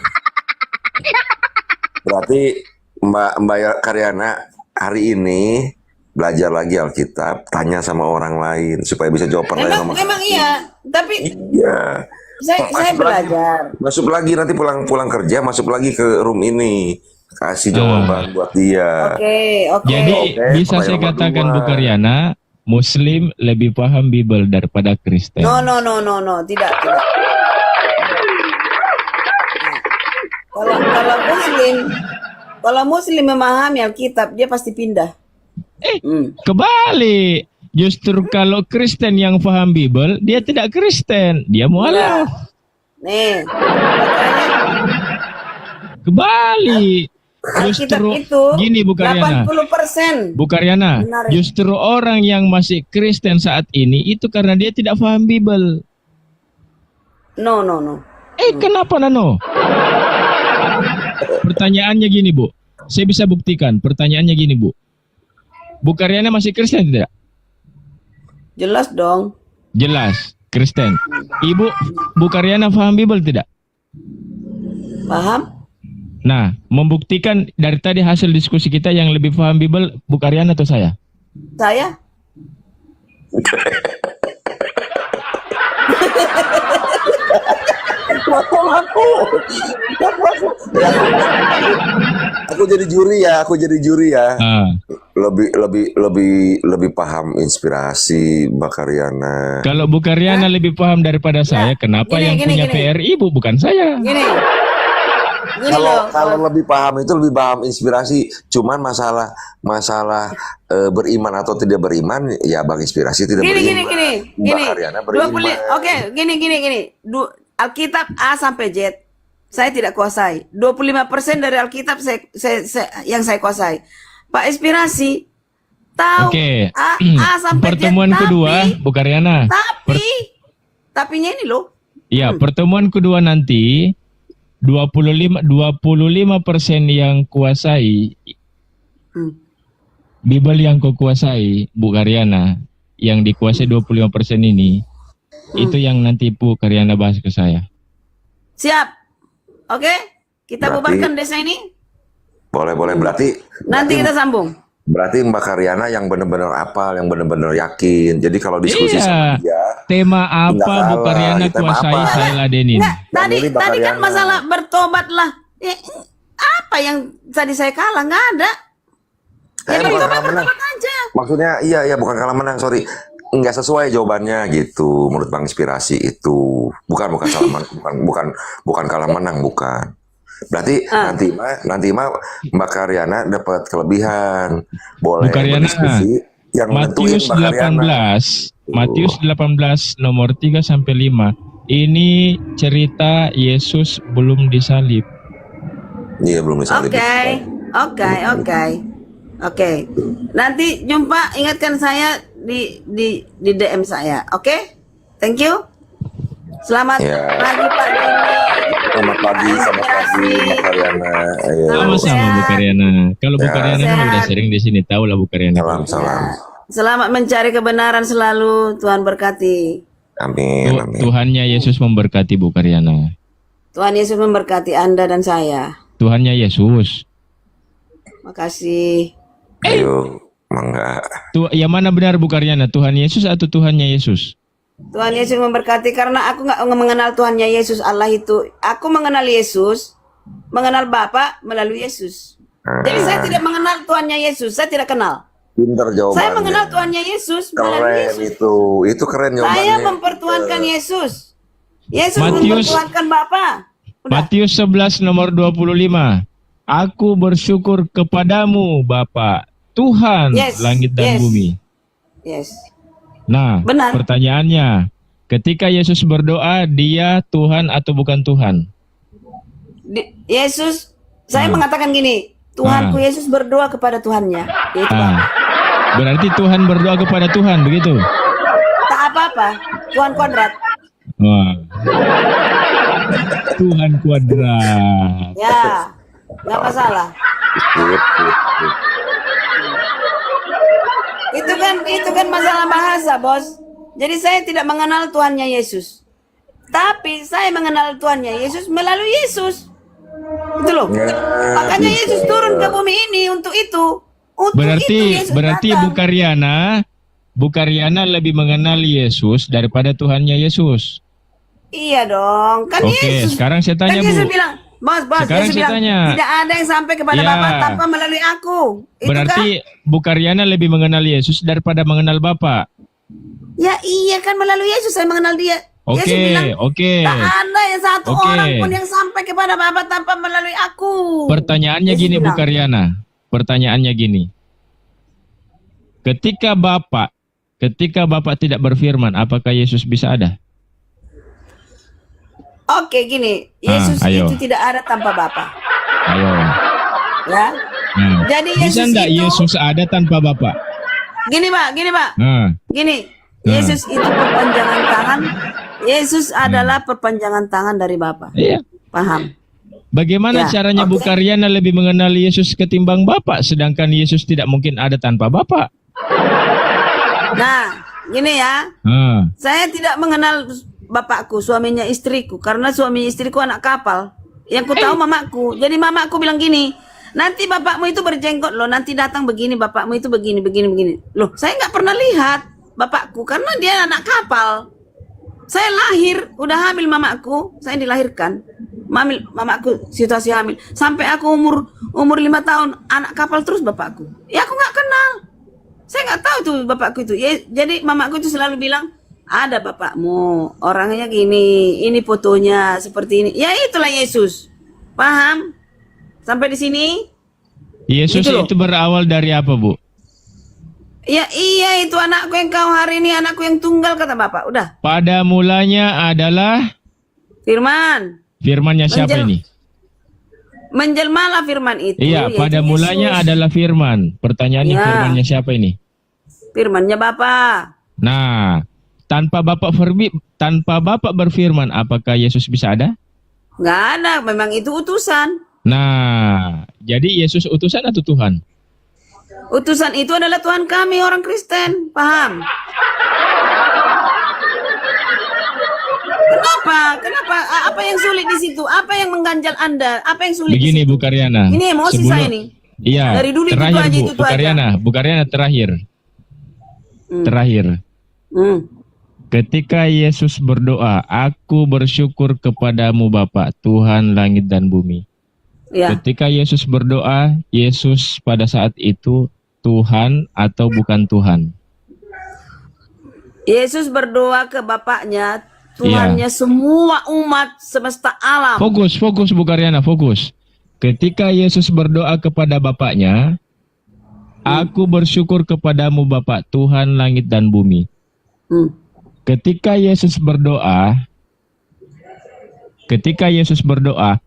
Berarti Mbak Karyana hari ini belajar lagi Alkitab, tanya sama orang lain supaya bisa jawab pertanyaan nomor Emang iya, tapi iya. saya belajar. Masuk lagi nanti pulang kerja, masuk lagi ke room ini. Kasih jawaban buat dia. Oke. Jadi bisa saya katakan Bu Karyana, Muslim lebih paham Bible daripada Kristen. No, tidak. Kalau Muslim memahami Alkitab, dia pasti pindah. Kebalik. Justru kalau Kristen yang paham Bible, dia tidak Kristen, dia mualaf. Nih, kebalik. Justru itu gini Bu Karyana. 80%. Bu Karyana, justru orang yang masih Kristen saat ini itu karena dia tidak paham Bible. No. Kenapa Nano? Pertanyaannya gini Bu, saya bisa buktikan. Pertanyaannya gini Bu, Bu Karyana masih Kristen tidak? Jelas dong. Jelas, Kristen. Ibu, Bu Karyana paham Bible tidak? Paham? Nah, membuktikan dari tadi hasil diskusi kita yang lebih paham Bible, Bu Karyana atau saya? Saya? Aku jadi juri ya. Lebih paham inspirasi Mbak Karyana. Kalau Bu Karyana lebih paham daripada saya, kenapa yang punya PR Ibu bukan saya? Gini Kalau lebih paham itu lebih paham inspirasi. Cuman masalah beriman atau tidak beriman ya Bang inspirasi tidak beriman. Mbak Karyana beriman. Oke, gini. Alkitab A sampai Z saya tidak kuasai. 25% dari Alkitab yang saya kuasai. Pak Inspirasi tahu A sampai pertemuan Z, kedua Bu Karyana. Tapinya ini loh. Iya, pertemuan kedua nanti 25% yang kuasai Bible yang kau kuasai Bu Karyana, yang dikuasai 25% ini itu yang nanti Bu Karyana bahas ke saya. Siap. Oke, kita bubarkan desa ini. Boleh berarti nanti kita sambung. Berarti Mbak Karyana yang benar-benar apal, yang benar-benar yakin. Jadi kalau diskusi sama dia, tema apa Bu Karyana kuasai saya ladenin. Tadi kan masalah bertobat lah. Apa yang tadi saya kalah? Nggak ada. Bukan kalah menang. Aja. Maksudnya iya bukan kalah menang, sorry. Enggak sesuai jawabannya gitu menurut Bang Inspirasi itu. Bukan kalah menang, bukan. Berarti nanti mah Mbak Karyana dapat kelebihan. Boleh berdiskusi. Yang Matius nentuin Mbak Karyana. 18, Matius 18 nomor 3 sampai 5. Ini cerita Yesus belum disalib. Iya, belum disalib. Oke. Nanti jumpa, ingatkan saya di DM saya. Oke? Thank you. Selamat Ya. pagi Pak Denny. Selamat pagi Mbak Karyana. Ayo. Sama-sama Bu Karyana. Kalau Bu Ya. Karyana kan udah sering di sini, tahu lah Bu Karyana. Salam. Selamat mencari kebenaran selalu. Tuhan berkati. Amin. Tuhannya Yesus memberkati Bu Karyana. Tuhan Yesus memberkati Anda dan saya. Tuhannya Yesus. Makasih. Ayo, mangga. Yang mana benar Bu Karyana? Tuhan Yesus atau Tuhannya Yesus? Tuhan Yesus memberkati karena aku nggak mengenal Tuhannya Yesus Allah itu. Aku mengenal Yesus, mengenal Bapa melalui Yesus. Jadi saya tidak mengenal Tuhannya Yesus, saya tidak kenal. Pinter jawabannya. Saya mengenal Tuhannya Yesus melalui Keren Yesus. itu keren jawabannya. Saya mempertuhankan Yesus. Yesus Matius- mempertuhankan Bapa. Udah. Matius 11 nomor 25. Aku bersyukur kepadamu Bapa, Tuhan Yes, langit dan yes. bumi. Yes. Nah, Benar. pertanyaannya, ketika Yesus berdoa, dia Tuhan atau bukan Tuhan? Yesus, saya mengatakan gini, Tuhanku Yesus berdoa kepada Tuhannya. Yaitu Bapa. Berarti Tuhan berdoa kepada Tuhan, begitu? Tak apa-apa, Tuhan kuadrat. Wah. Tuhan kuadrat. Ya, nggak masalah. Itu kan masalah bahasa, Bos. Jadi saya tidak mengenal Tuhannya Yesus. Tapi saya mengenal Tuhannya Yesus melalui Yesus. Itu loh. Makanya Yesus turun ke bumi ini untuk itu. Berarti Bu Karyana lebih mengenal Yesus daripada Tuhannya Yesus. Iya dong. Kan Oke, Yesus. sekarang saya tanya, kan Yesus Bu. bilang, Bos, Sekarang Yesus saya bilang, tanya. tidak ada yang sampai kepada Ya. Bapa tanpa melalui aku. Itu Berarti Bu Karyana lebih mengenal Yesus daripada mengenal Bapa. Ya iya kan melalui Yesus saya mengenal dia. Oke, Yesus bilang, oke. tak ada yang satu Oke. orang pun yang sampai kepada Bapa tanpa melalui aku. Pertanyaannya Yesus gini Bu bilang. Karyana. Pertanyaannya gini. Ketika Bapak tidak berfirman, apakah Yesus bisa ada? Oke gini, Yesus ayo. itu tidak ada tanpa Bapa. Ayo. Ya. Nah, Jadi bisa Yesus enggak itu Yesus ada tanpa Bapak? gini Pak. Nah, Gini, Yesus itu perpanjangan tangan. Yesus adalah perpanjangan tangan dari Bapa. iya. Paham? Bagaimana Ya, caranya Bu oke. Karyana lebih mengenal Yesus ketimbang Bapak, sedangkan Yesus tidak mungkin ada tanpa Bapak? Nah, gini ya. Nah, Saya tidak mengenal bapakku, suaminya istriku, karena suami istriku anak kapal. Yang ku tahu mamaku. Jadi mamaku bilang gini, nanti bapakmu itu berjenggot loh, nanti datang begini, bapakmu itu begini. Loh, saya nggak pernah lihat bapakku karena dia anak kapal. Saya lahir, udah hamil mamaku, saya dilahirkan. Mamaku situasi hamil. Sampai aku umur 5 tahun, anak kapal terus bapakku. Ya aku nggak kenal. Saya nggak tahu tuh bapakku itu. Ya, jadi mamaku itu selalu bilang, ada bapakmu, orangnya gini, ini fotonya seperti ini. Ya itulah Yesus. Paham? Sampai di sini? Yesus Gitu loh. itu berawal dari apa, Bu? Ya iya itu anakku yang kau hari ini, anakku yang tunggal kata bapak. Udah. Pada mulanya adalah Firman. firmannya siapa Menjel- ini? Menjelmalah firman itu. Iya, yaitu pada mulanya Yesus. adalah firman. Pertanyaannya Ya. firmannya siapa ini? Firmannya Bapa. Nah, tanpa Bapak berfirman, apakah Yesus bisa ada? Nggak ada, memang itu utusan. Nah, jadi Yesus utusan atau Tuhan? Utusan itu adalah Tuhan kami orang Kristen. Paham? Kenapa? Apa yang sulit di situ? Apa yang mengganjal Anda? Apa yang sulit Begini di situ? Bu Karyana. Ini emosi saya nih. Iya. Dari dulu itu terakhir aja, Bu, itu Bu Karyana, Bu Karyana terakhir. Terakhir. Hmm. Ketika Yesus berdoa, aku bersyukur kepadamu Bapa, Tuhan langit dan bumi. Ya. Ketika Yesus berdoa, Yesus pada saat itu Tuhan atau bukan Tuhan? Yesus berdoa ke Bapaknya, Tuhannya semua umat semesta alam. Fokus Bu Karyana, fokus. Ketika Yesus berdoa kepada Bapaknya, Aku bersyukur kepadamu Bapa, Tuhan langit dan bumi. Ketika Yesus berdoa,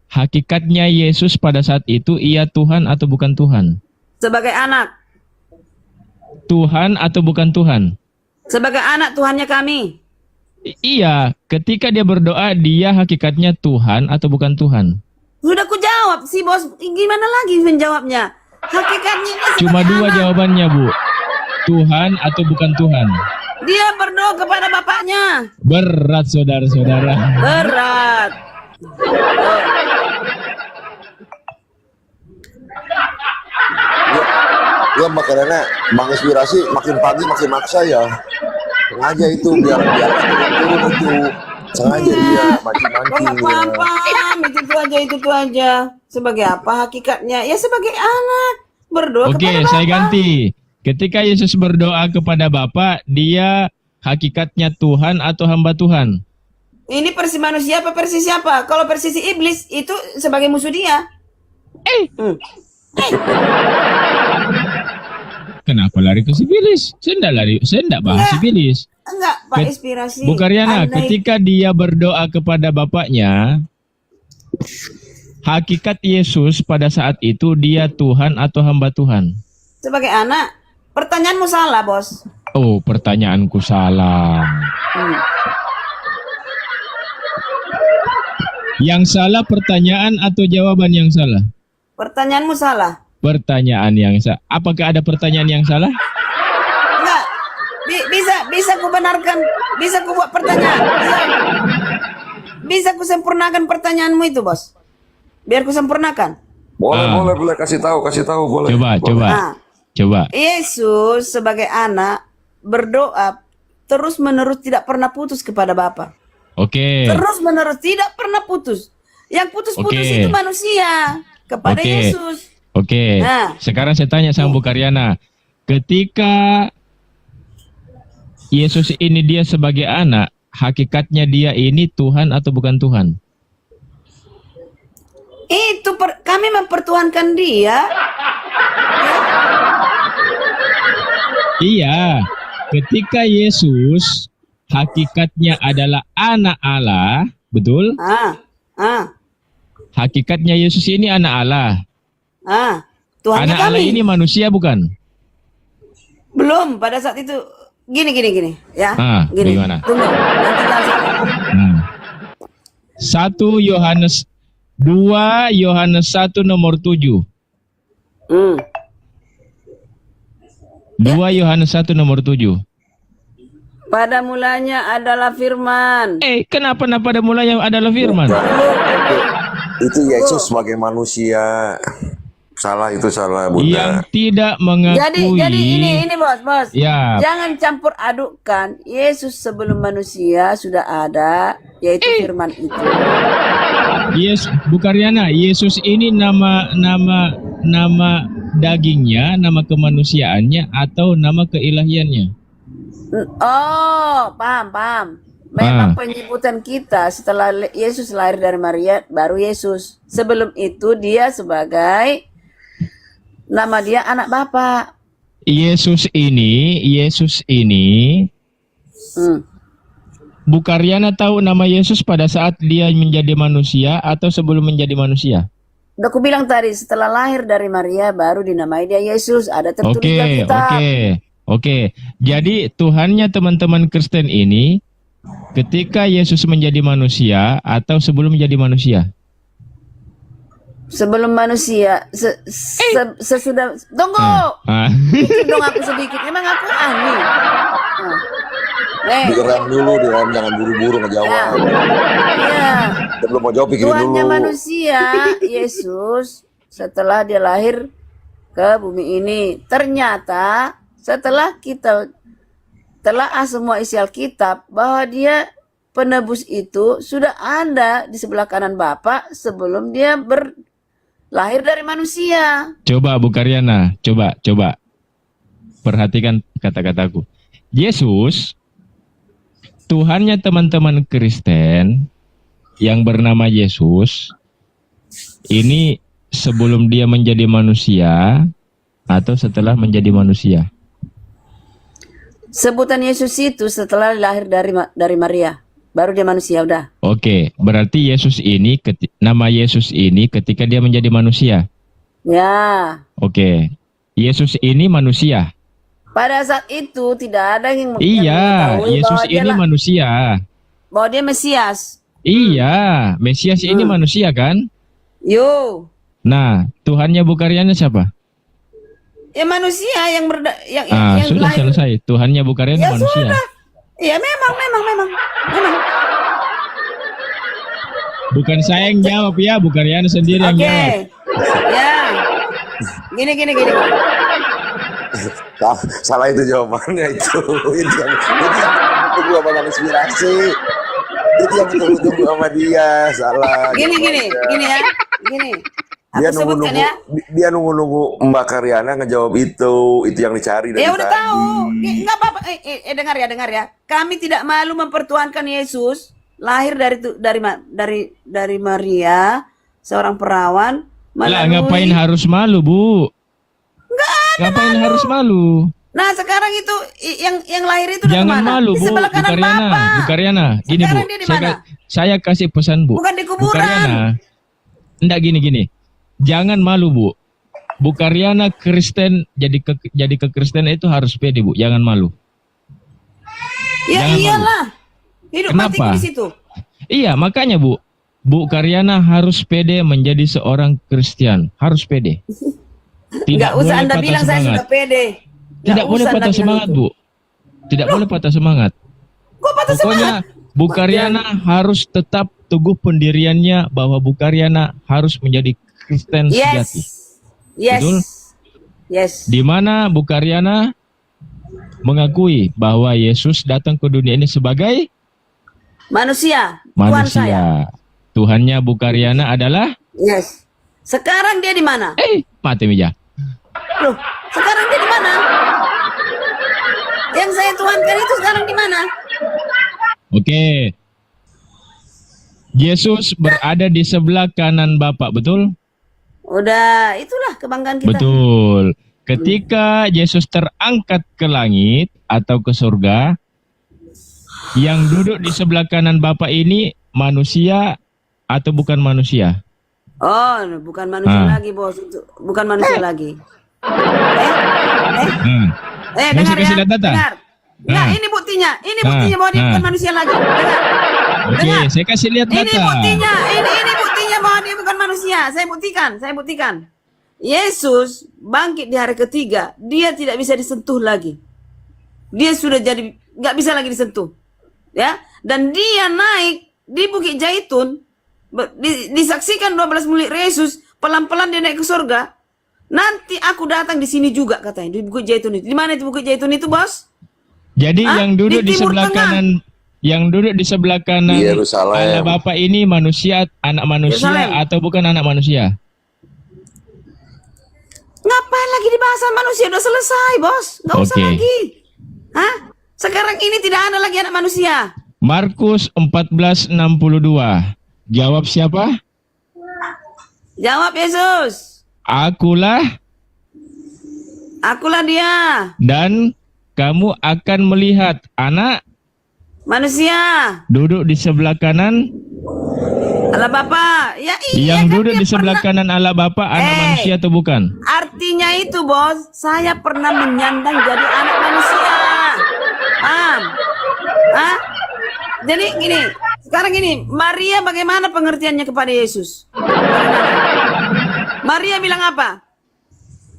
hakikatnya Yesus pada saat itu ia Tuhan atau bukan Tuhan? Sebagai anak. Tuhan atau bukan Tuhan? Sebagai anak Tuhannya kami. Iya, ketika dia berdoa, dia hakikatnya Tuhan atau bukan Tuhan? Sudah ku jawab sih bos, gimana lagi menjawabnya? Hakikatnya dia Cuma sebagai dua anak. jawabannya, Bu. Tuhan atau bukan Tuhan? Dia berdoa kepada bapaknya. Berat, saudara-saudara. Berat. Ya makanya menginspirasi makin pagi makin maksa ya. Sengaja itu biar turun itu. Sengaja dia Kok nggak mancing-mancing. paham? Itu aja. Sebagai apa hakikatnya? Ya sebagai anak berdoa Oke, kepada saya Bapa. ganti. Ketika Yesus berdoa kepada Bapa, dia hakikatnya Tuhan atau hamba Tuhan? Ini versi manusia apa versi siapa? Kalau versi si iblis itu sebagai musuh dia. Kenapa lari ke Sibilis? Saya enggak bahas Sibilis. Enggak, Pak Inspirasi. Bu Karyana, Andai- ketika dia berdoa kepada Bapaknya, hakikat Yesus pada saat itu dia Tuhan atau hamba Tuhan? sebagai anak, pertanyaanmu salah, bos. Oh, pertanyaanku salah. Yang salah pertanyaan atau jawaban yang salah? Pertanyaanmu salah. Pertanyaan yang salah. Apakah ada pertanyaan yang salah? Enggak. Bisa ku benarkan, bisa ku buat pertanyaan. Bisa ku sempurnakan pertanyaanmu itu, bos. Biar ku sempurnakan. Boleh kasih tahu boleh. Coba. Nah, Coba. Yesus sebagai anak berdoa terus menerus tidak pernah putus kepada Bapa. Oke. Terus menerus tidak pernah putus. Yang putus-putus Oke. itu manusia kepada Oke. Yesus. Oke. Nah. Sekarang saya tanya sama Bu Karyana. Ketika Yesus ini dia sebagai anak, hakikatnya dia ini Tuhan atau bukan Tuhan? Kami mempertuhankan dia. Iya. Ketika Yesus hakikatnya adalah anak Allah, betul? Hakikatnya Yesus ini anak Allah. Tuhannya Anak Allah kami. ini manusia bukan? Belum pada saat itu. Gini ya. Gini. Bagaimana? Tunggu. Nanti jangan salah. 2 Yohanes 1 nomor 7. 2 Yohanes 1 nomor 7. Pada mulanya adalah firman. Kenapa pada mulanya adalah firman? Itu Yesus sebagai manusia. Itu salah Bunda. Yang tidak mengakui. Jadi ini bos. Ya. Jangan campur adukkan. Yesus sebelum manusia sudah ada, yaitu firman itu. Yes, Bu Karyana, Yesus ini nama dagingnya, nama kemanusiaannya atau nama keilahiannya? Oh, paham. Memang penyebutan kita setelah Yesus lahir dari Maria baru Yesus. Sebelum itu dia sebagai nama dia anak Bapa. Yesus ini Bu Karyana tahu nama Yesus pada saat dia menjadi manusia atau sebelum menjadi manusia? Udah aku bilang tadi, setelah lahir dari Maria baru dinamai dia Yesus. Ada tertulis dalam kitab. Oke. Jadi Tuhannya teman-teman Kristen ini ketika Yesus menjadi manusia atau sebelum menjadi manusia? Sebelum manusia, sesudah. Tunggu. Itu dong aku sedikit. Emang aku ahli. Direm dulu, jangan buru-buru ngejawab. Iya. Kita belum mau jawab, pikirin Tuhannya dulu. manusia, Yesus, setelah dia lahir ke bumi ini. Ternyata setelah kita telaah semua isi Alkitab bahwa dia penebus itu sudah ada di sebelah kanan Bapa sebelum dia lahir dari manusia. Coba Bu Karyana, coba. Perhatikan kata-kataku. Yesus, Tuhannya teman-teman Kristen yang bernama Yesus, ini sebelum dia menjadi manusia, atau setelah menjadi manusia? Sebutan Yesus itu setelah lahir dari Maria, baru dia manusia udah. Oke, berarti Yesus ini nama Yesus ini ketika dia menjadi manusia. Ya. Oke. Yesus ini manusia. Pada saat itu tidak ada yang Iya, mengetahui Yesus bahwa ini manusia. bahwa dia Mesias. Iya, Mesias ini manusia kan? Yo. Nah, Tuhannya Bukariana siapa? Ya manusia yang yang Sudah lahir. selesai. Tuhannya Bukariana Ya manusia. sudah. Ya memang. Bukan saya yang jawab ya, Bukariana sendiri yang Oke. jawab. Ya. Gini. Salah itu jawabannya itu. Itu yang tunggu sama inspirasi. Itu yang tunggu sama dia. Salah. Gini ya. Gini. Dia Aku sebutkan nunggu-nunggu, ya. dia nunggu-nunggu Mbak Karyana ngejawab itu yang dicari dari Ya udah tadi. tahu. Enggak apa-apa. Dengar ya. Kami tidak malu mempertuhankan Yesus lahir dari Maria, seorang perawan. Lah, ngapain harus malu, Bu? Ngapain harus malu? Nah, sekarang itu yang lahir itu dari Jangan mana? malu, Di Bu. sebelah kanan Bapak. Bukariana. Gini, Bu. Sekarang dia di mana? Saya kasih pesan, Bu. Bukan di kuburan. Bukariana. Enggak gini. Jangan malu, Bu. Bukariana Kristen jadi ke Kristen itu harus pede, Bu. Jangan malu. Ya Jangan iyalah. Hidup mati Kenapa? di situ. Iya, makanya, Bu. Bu Karyana harus pede menjadi seorang Kristen. Harus pede. Enggak usah Anda patah bilang saya semangat. sudah pede. Tidak Nggak boleh usah Anda patah bilang semangat, itu. Bu. Tidak boleh patah semangat. Kok patah Pokoknya semangat? Bu Karyana harus tetap teguh pendiriannya bahwa Bu Karyana harus menjadi Kristen sejati. Yes. Betul? Yes. Di mana Bu Karyana mengakui bahwa Yesus datang ke dunia ini sebagai Manusia. Tuhan saya. manusia. Tuhannya Bu Karyana adalah Yes. Sekarang dia di mana? mati meja. Loh, sekarang dia di mana? Yang saya tuhankan itu sekarang di mana? Oke. Yesus berada di sebelah kanan Bapa, betul? Udah, itulah kebanggaan kita. Betul. Ketika Yesus terangkat ke langit atau ke surga, yang duduk di sebelah kanan Bapa ini manusia atau bukan manusia? Oh, bukan manusia lagi, Bos. Bukan manusia lagi. Mau Dengar saya kasih ya. lihat data? Dengar. Nah, ini buktinya. Ini buktinya bahwa dia bukan manusia lagi. Dengar. Oke, Dengar. saya kasih lihat Ini data. buktinya. Ini buktinya bahwa dia bukan manusia. Saya buktikan. Yesus bangkit di hari ketiga. Dia tidak bisa disentuh lagi. Dia sudah jadi nggak bisa lagi disentuh. Ya, dan dia naik di Bukit Zaitun. Disaksikan 12 murid Yesus, pelan-pelan dia naik ke surga. Nanti aku datang di sini juga katanya, di Bukit Zaitun itu. Di mana itu Bukit Zaitun itu, Bos? Jadi yang duduk Di di Timur sebelah Tengah. kanan, yang duduk di sebelah kanan Di Yerusalem. Allah Bapa ini manusia, anak manusia Yerusalem. atau bukan anak manusia? Ngapain lagi dibahas manusia? Udah selesai, Bos. Nggak usah Oke. lagi. Hah? Sekarang ini tidak ada lagi anak manusia. Markus 14:62. Jawab siapa? Jawab Yesus. Akulah Akulah dia. dan kamu akan melihat anak Manusia. duduk di sebelah kanan. Allah Bapa. Ya iya Yang kan duduk dia di sebelah pernah- kanan Allah Bapa anak manusia atau bukan? Artinya itu, Bos, saya pernah menyandang jadi anak manusia. Paham? Hah? Jadi gini, sekarang gini, Maria bagaimana pengertiannya kepada Yesus? Maria bilang apa?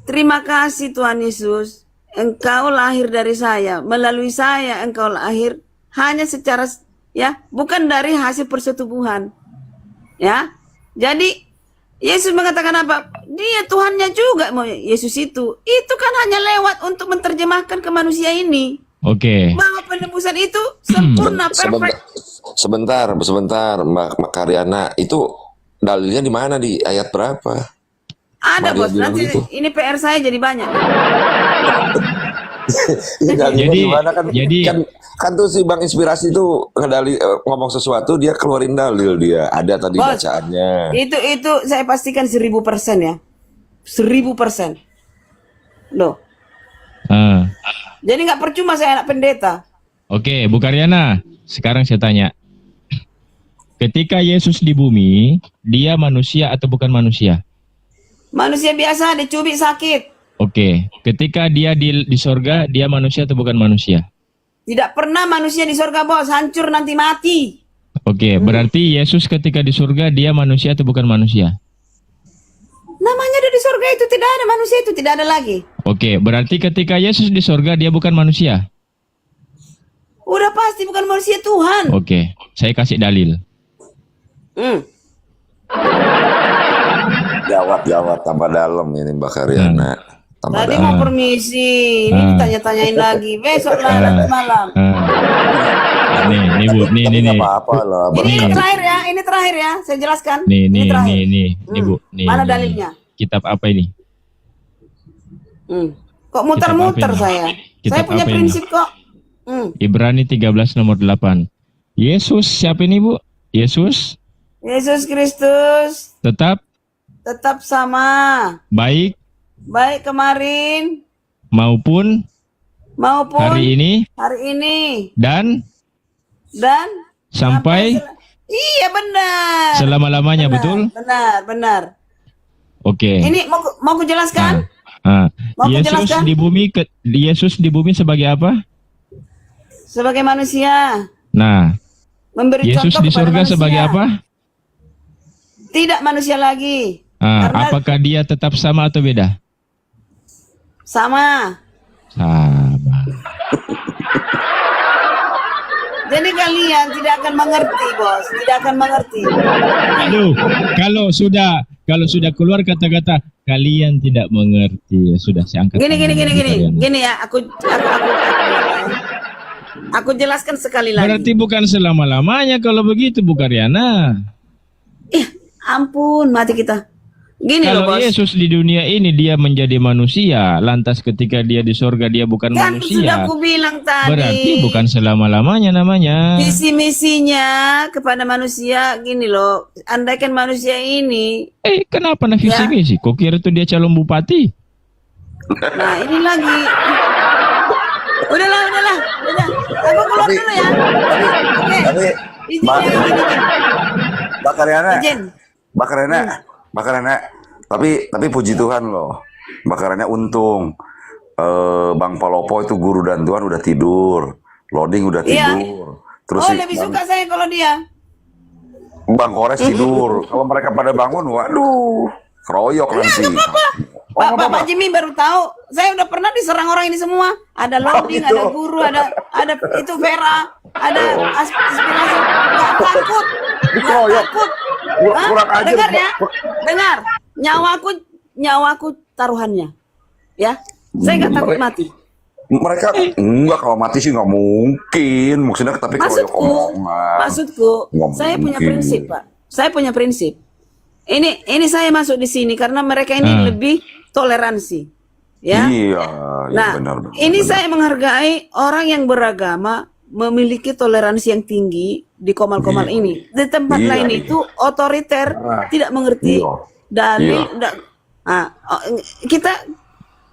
Terima kasih Tuhan Yesus, Engkau lahir dari saya, melalui saya Engkau lahir hanya secara bukan dari hasil persetubuhan. Ya. Jadi Yesus mengatakan apa? Dia Tuhannya juga mau Yesus itu. Itu kan hanya lewat untuk menerjemahkan ke manusia ini. Oke. Bahwa penebusan itu sempurna, perfect. Sebentar, Mbak Karyana. Itu dalilnya di mana, di ayat berapa? Ada, Maria Bos. bilang Nanti gitu. ini PR saya jadi banyak. Ini dalilnya Jadi- di mana kan? jadi- kan tuh si Bang Inspirasi tuh ngomong sesuatu, dia keluarin dalil dia. Ada tadi Bos, bacaannya. Itu saya pastikan 1000% ya. 1000%. Loh, Ah. jadi nggak percuma saya anak pendeta. Oke, Bu Karyana, sekarang saya tanya. Ketika Yesus di bumi, dia manusia atau bukan manusia? Manusia biasa dicubit sakit. Oke, ketika dia di sorga, dia manusia atau bukan manusia? Tidak pernah manusia di surga, bos. Hancur nanti mati. Oke, berarti Yesus ketika di surga, dia manusia atau bukan manusia? Namanya ada di surga itu tidak ada manusia itu tidak ada lagi. Oke, berarti ketika Yesus di sorga, dia bukan manusia? Udah pasti bukan manusia Tuhan. Oke, saya kasih dalil. Jawab tambah dalam ini Mbak Karyana. Tambah Tadi dalam. mau permisi, ini ditanya-tanyain lagi. Besok lah nanti malam. Nih Bu, nih. Nggak apa-apa loh. Ini terakhir ya. Saya jelaskan. Nih terakhir. Bu. Nih, Mana nih. dalilnya? Kitab apa ini? Kok muter-muter Kitab apa ini? saya? Kitab Saya punya apa ini? prinsip kok. Ibrani 13 nomor 8. Yesus siapa ini Bu? Yesus Yesus Kristus tetap sama. baik Baik kemarin maupun maupun hari ini dan dan sampai iya benar. selama-lamanya, betul? Benar. Oke. Ini mau ku jelaskan? Mau aku Yesus jelaskan? Yesus di bumi sebagai apa? Sebagai manusia. Nah, Memberi Yesus contoh di kepada surga manusia. sebagai apa? Tidak manusia lagi. Karena Apakah dia tetap sama atau beda? sama. Sama. Jadi kalian tidak akan mengerti, bos. Tidak akan mengerti. Aduh, kalau sudah keluar kata-kata kalian tidak mengerti, ya sudah saya angkat. Gini ya, aku jelaskan sekali lagi. Berarti bukan selama-lamanya kalau begitu, Bu Karyana. Ampun, mati kita. Gini loh, Kalau bos. Yesus di dunia ini dia menjadi manusia, lantas ketika dia di sorga dia bukan Kan sudah manusia. aku bilang tadi. Berarti bukan selama-lamanya namanya. Visi misinya kepada manusia gini loh. Andaikan manusia ini, Kenapa nah visi misi? Kok kira tuh dia calon bupati? nah ini lagi. Udahlah. Aku keluar dulu ya. Oke. Tapi Izin Mbak- ya, izin. Mbak Karyana, Izin. Mbak Karyana, tapi puji Tuhan loh, Mbak Karyana untung. Bang Palopo itu guru dan Tuhan udah tidur, loading udah Iya. tidur. Terus Oh, si lebih suka saya kalau dia. Bang Kores tidur. Kalau mereka pada bangun, waduh, keroyok nanti. Bapak Jimmy baru tahu. Saya udah pernah diserang orang ini semua. Ada loading, gitu. ada guru, ada itu Vera, ada aspirasi. Nggak takut. Dikeroyok. Kurang ajar. Dengar ya. Dengar. Nyawaku taruhannya. Ya. Saya nggak takut mati. Mereka enggak, kalau mati sih nggak mungkin. Maksudnya tapi keroyok omongan. Maksudku, Nggak saya punya mungkin. prinsip, Pak. Saya punya prinsip. Ini saya masuk di sini karena mereka ini lebih toleransi. Ya. Iya, Nah, benar. ini saya menghargai orang yang beragama memiliki toleransi yang tinggi di komal-komal ini. Di tempat Iya, lain iya. itu otoriter, tidak mengerti Iya. dalil. Kita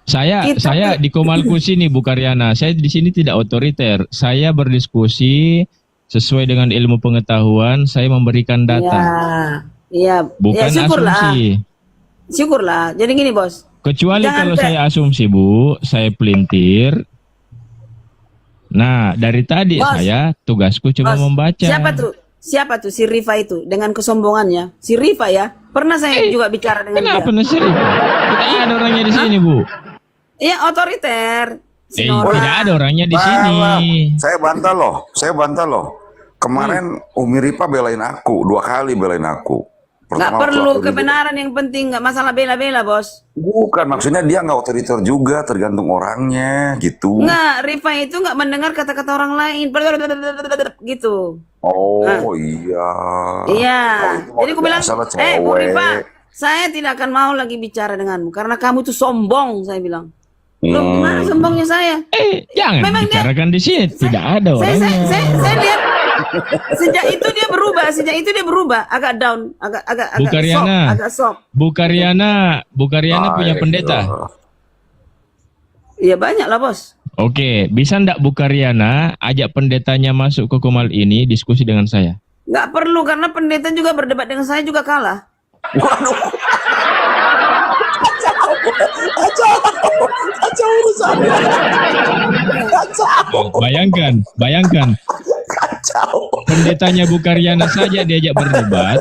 Saya di Komalku sini, Bu Karyana. Saya di sini tidak otoriter. Saya berdiskusi sesuai dengan ilmu pengetahuan. Saya memberikan data, bukan asumsi. Syukurlah. Jadi gini, bos. Kecuali Jangan kalau saya asumsi, Bu, saya pelintir. Nah, dari tadi Bos. saya tugasku cuma Bos, membaca. Siapa tuh si Rifa itu dengan kesombongannya? Si Rifa ya. Pernah saya juga bicara dengan Kenapa dia. Nasir? Tidak ada orangnya di sini, Bu. Iya, otoriter. Si Nora. Tidak ada orangnya di sini. Saya bantah loh. Kemarin Umi Ripa belain aku 2 kali belain aku. Nggak Pertama waktu perlu aku di- kebenaran, yang penting nggak masalah bela-bela, bos. Bukan, maksudnya dia nggak otoriter juga, tergantung orangnya gitu. Nggak, Rifa itu nggak mendengar kata-kata orang lain. Gitu. Oh iya. Iya. Kalau itu Jadi aku bilang, masalah Bu cewek. Rifa, saya tidak akan mau lagi bicara denganmu karena kamu tuh sombong, saya bilang. Loh, gimana sombongnya saya? Jangan Memang dia- bicarakan di sini. Tidak ada orangnya. Saya lihat sejak itu dia berubah, agak down, Bu Karyana. agak soft. Bu Karyana punya Baik, pendeta. loh. Iya banyak lah bos. Oke, bisa ndak Bu Karyana ajak pendetanya masuk ke Komal ini diskusi dengan saya? Nggak perlu karena pendeta juga berdebat dengan saya juga kalah. Waduh. Kacau urusannya. Kacau. Bayangkan. Kacau. Pendetanya Bu Karyana saja diajak berdebat,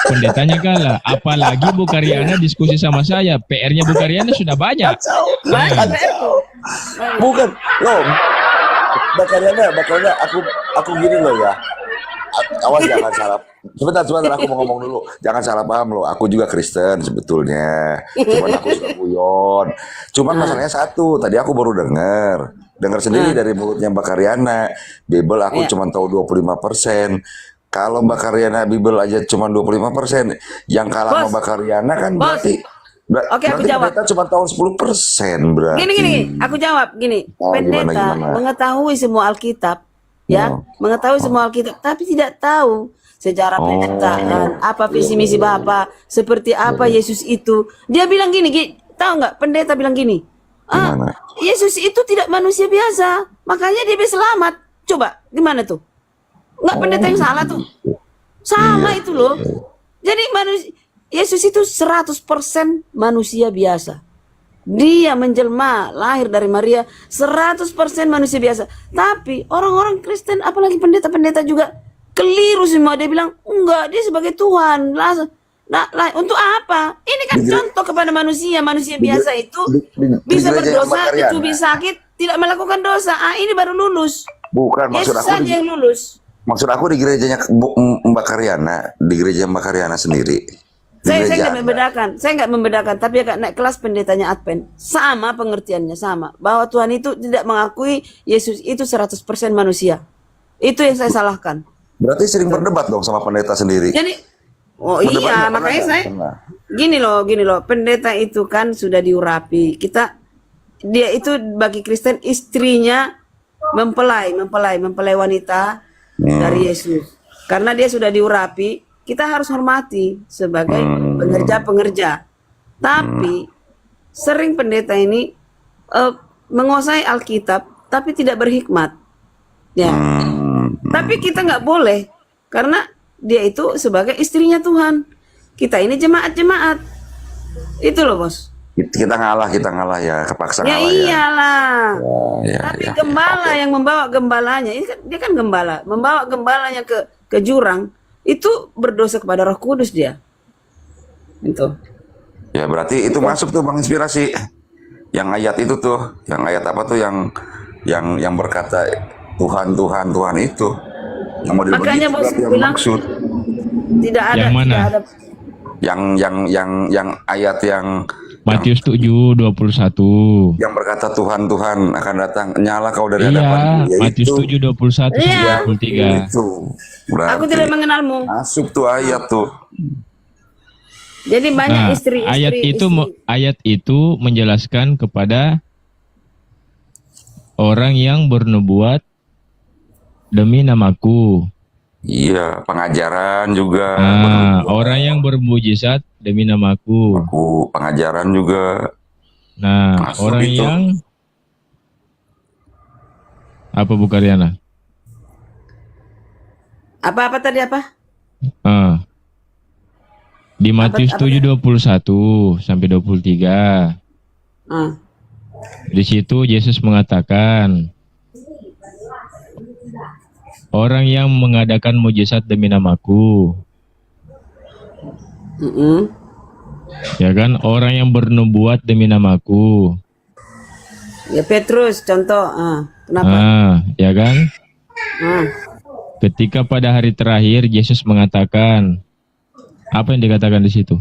pendetanya kalah. Apalagi Bu Karyana diskusi sama saya. PR-nya Bu Karyana sudah banyak. Banyak PR tuh. Bukan, loh. Bakarnya, aku gini loh ya. Awas jangan salah. Sebentar, aku mau ngomong dulu. Jangan salah paham loh. Aku juga Kristen sebetulnya. Cuman aku suka guyon. Cuman masalahnya satu. Tadi aku baru dengar sendiri dari mulutnya Mbak Karyana. Bible aku cuma tahu 25%. Kalau Mbak Karyana Bible aja cuma 25%, yang kalah sama Mbak Karyana kan berarti Oke, aku jawab. Pendeta cuma tahun 10% berarti. Gini, aku jawab gini. Pendeta gimana? mengetahui semua Alkitab, ya, mengetahui semua Alkitab, tapi tidak tahu sejarah pendeta, apa visi misi Bapa, seperti apa Yesus itu. Dia bilang gini, tahu nggak? Pendeta bilang gini, Yesus itu tidak manusia biasa, makanya dia bisa selamat. Coba, gimana tuh? Nggak pendeta yang salah tuh, sama itu loh. Jadi Yesus itu 100% manusia biasa. Dia menjelma, lahir dari Maria, 100% manusia biasa. Tapi orang-orang Kristen, apalagi pendeta-pendeta juga keliru semua. Dia bilang, enggak, dia sebagai Tuhan. Untuk apa? Ini kan contoh kepada manusia. Manusia biasa itu bisa berdosa, itu bisa sakit, tidak melakukan dosa. Ini baru lulus. Bukan, maksud Yesus aku saja yang lulus. Maksud aku di gerejanya Mbak Karyana, di gereja Mbak Karyana sendiri. Saya nggak membedakan, tapi agak naik kelas pendetanya Advent. Sama pengertiannya, sama. Bahwa Tuhan itu tidak mengakui Yesus itu 100% manusia. Itu yang saya salahkan. Berarti sering berdebat dong sama pendeta sendiri. Jadi, iya, makanya saya gini loh, pendeta itu kan sudah diurapi. Dia itu bagi Kristen istrinya mempelai wanita dari Yesus. Karena dia sudah diurapi, kita harus hormati sebagai pengerja-pengerja. Tapi sering pendeta ini menguasai Alkitab, tapi tidak berhikmat. Ya. Tapi kita nggak boleh, karena dia itu sebagai istrinya Tuhan. Kita ini jemaat-jemaat. Itu loh bos. Kita ngalah ya, kepaksa Ya ngalah ya. iyalah. Tapi gembala Oke. yang membawa gembalanya, dia kan gembala, membawa gembalanya ke jurang. Itu berdosa kepada Roh Kudus dia. Itu. Ya berarti itu masuk tuh Bang Inspirasi. Yang ayat itu tuh, yang ayat apa tuh yang berkata Tuhan itu. Yang mau Makanya bos yang bilang maksud. tidak ada. Yang mana? Tidak ada. Yang ayat yang Matius 7:21. yang berkata Tuhan akan datang, nyala kau dari Iya, hadapanku. Ya Matius itu. 7:21 Iya. 23. Itu. Berarti Aku tidak mengenalmu. masuk tuh ayat tuh. Jadi banyak istri. Ayat itu menjelaskan kepada orang yang bernubuat demi namaku. Iya, pengajaran juga. Orang yang bermujizat demi namaku. Pengajaran juga. Nah, Masuk orang itu. yang apa Bu Karyana? Apa tadi apa? Di Matius 7:21 sampai 23. Di situ Yesus mengatakan, orang yang mengadakan mujizat demi namaku. Ya kan, orang yang bernubuat demi namaku. Ya Petrus contoh. Kenapa? Ya kan? Ketika pada hari terakhir Yesus mengatakan, apa yang dikatakan di situ?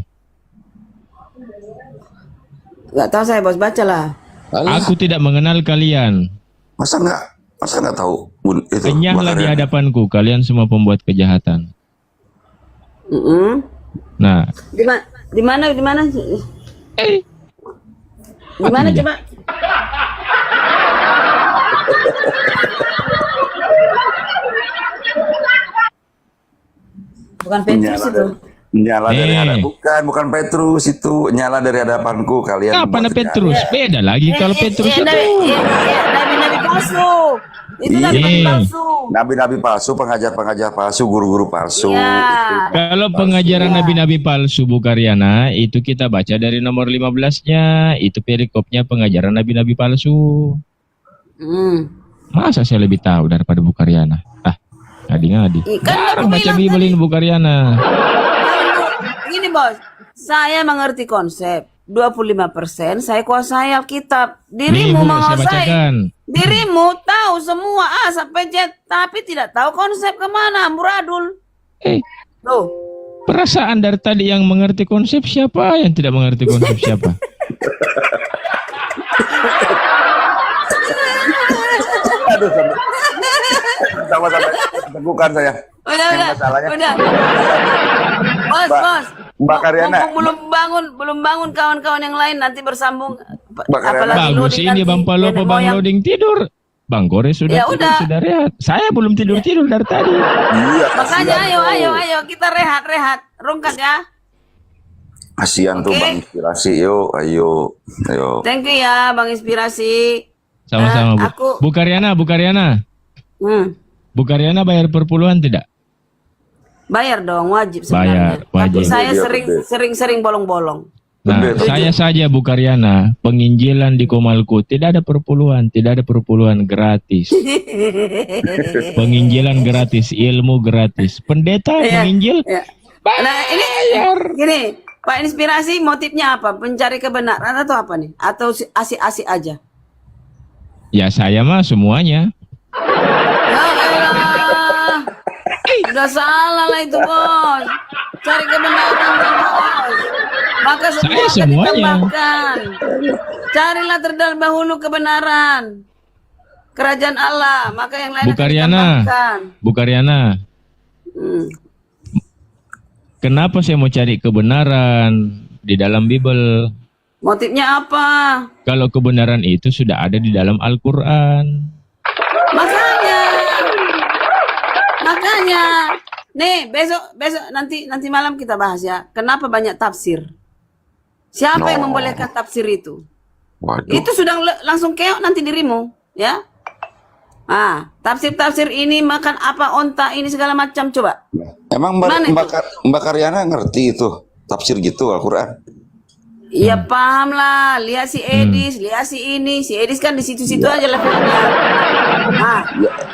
Gak tahu saya bos, bacalah. Aku tidak mengenal kalian. Masa nggak tahu itu? Enyahlah di hadapanku kalian semua pembuat kejahatan. Nah, Di mana? Gimana coba? Bukan Petrus itu. Nyala dari hadapan, bukan Petrus itu, nyala dari hadapanku kalian. Kapan Petrus? Beda lagi kalau Petrus itu. Nabi-nabi palsu. Itu Iya. nabi-nabi palsu. Nabi-nabi palsu, pengajar-pengajar palsu, guru-guru palsu. Iya. Kalau pengajaran nabi-nabi palsu Bu Karyana, itu kita baca dari nomor 15-nya, itu perikopnya pengajaran nabi-nabi palsu. Masa saya lebih tahu daripada Bu Karyana? Ngadi-ngadi. Jarang baca Bible ini Bu Karyana. Gini bos, saya mengerti konsep. 25% saya kuasai Alkitab. Nih, Dirimu Bu, saya menguasai. bacakan. Dirimu tahu semua A sampai Z, tapi tidak tahu konsep kemana, amburadul. Tuh. Perasaan dari tadi yang mengerti konsep siapa, yang tidak mengerti konsep siapa? Aduh, sama-sama tegukan saya. Udah. Bos. Mbak Karyana. Mumpung belum bangun kawan-kawan yang lain, nanti bersambung. Mbak Karyana. Bagus ini Bang Palo apa Bang Loading tidur. Bang Kore sudah Ya tidur, udah. sudah rehat. Saya belum tidur dari tadi. Iya, Makanya kasihan ayo kita rehat. Rungkat ya. Kasihan tuh Oke. Bang Inspirasi. Yuk, ayo. Thank you ya Bang Inspirasi. Sama-sama Bu. Aku- Bu Karyana. Bu Karyana bayar perpuluhan tidak? Bayar dong, wajib sebenarnya. Bayar, wajib. Tapi saya Iya, sering bolong-bolong. Nah, Betul. saya saja Bu Karyana, penginjilan di Komalku tidak ada perpuluhan gratis. Penginjilan gratis, ilmu gratis. Pendeta Iya. menginjil Ya. Nah, ini gini, Pak Inspirasi motifnya apa? Mencari kebenaran atau apa nih? Atau asik-asik aja? ya saya mah semuanya. Ya elah. Udah salah lah itu bos. Cari kebenaran bos. Maka semua Saya akan semuanya. ditambahkan. Carilah terlebih dahulu kebenaran. Kerajaan Allah, maka yang lain Bu akan Karyana. ditambahkan. Bu Karyana, Hmm. kenapa saya mau cari kebenaran di dalam Bible? Motifnya apa? Kalau kebenaran itu sudah ada di dalam Al-Quran. Makanya, nih besok nanti malam kita bahas ya. Kenapa banyak tafsir? Siapa yang membolehkan tafsir itu? Waduh. Itu sudah langsung keok nanti dirimu, ya. Tafsir ini makan apa onta ini segala macam coba. Emang Mana itu? Mbak Karyana ngerti itu tafsir gitu Al-Quran? Iya paham lah. Lihat si Edis, lihat si ini, si Edis kan di situ-situ aja levelnya.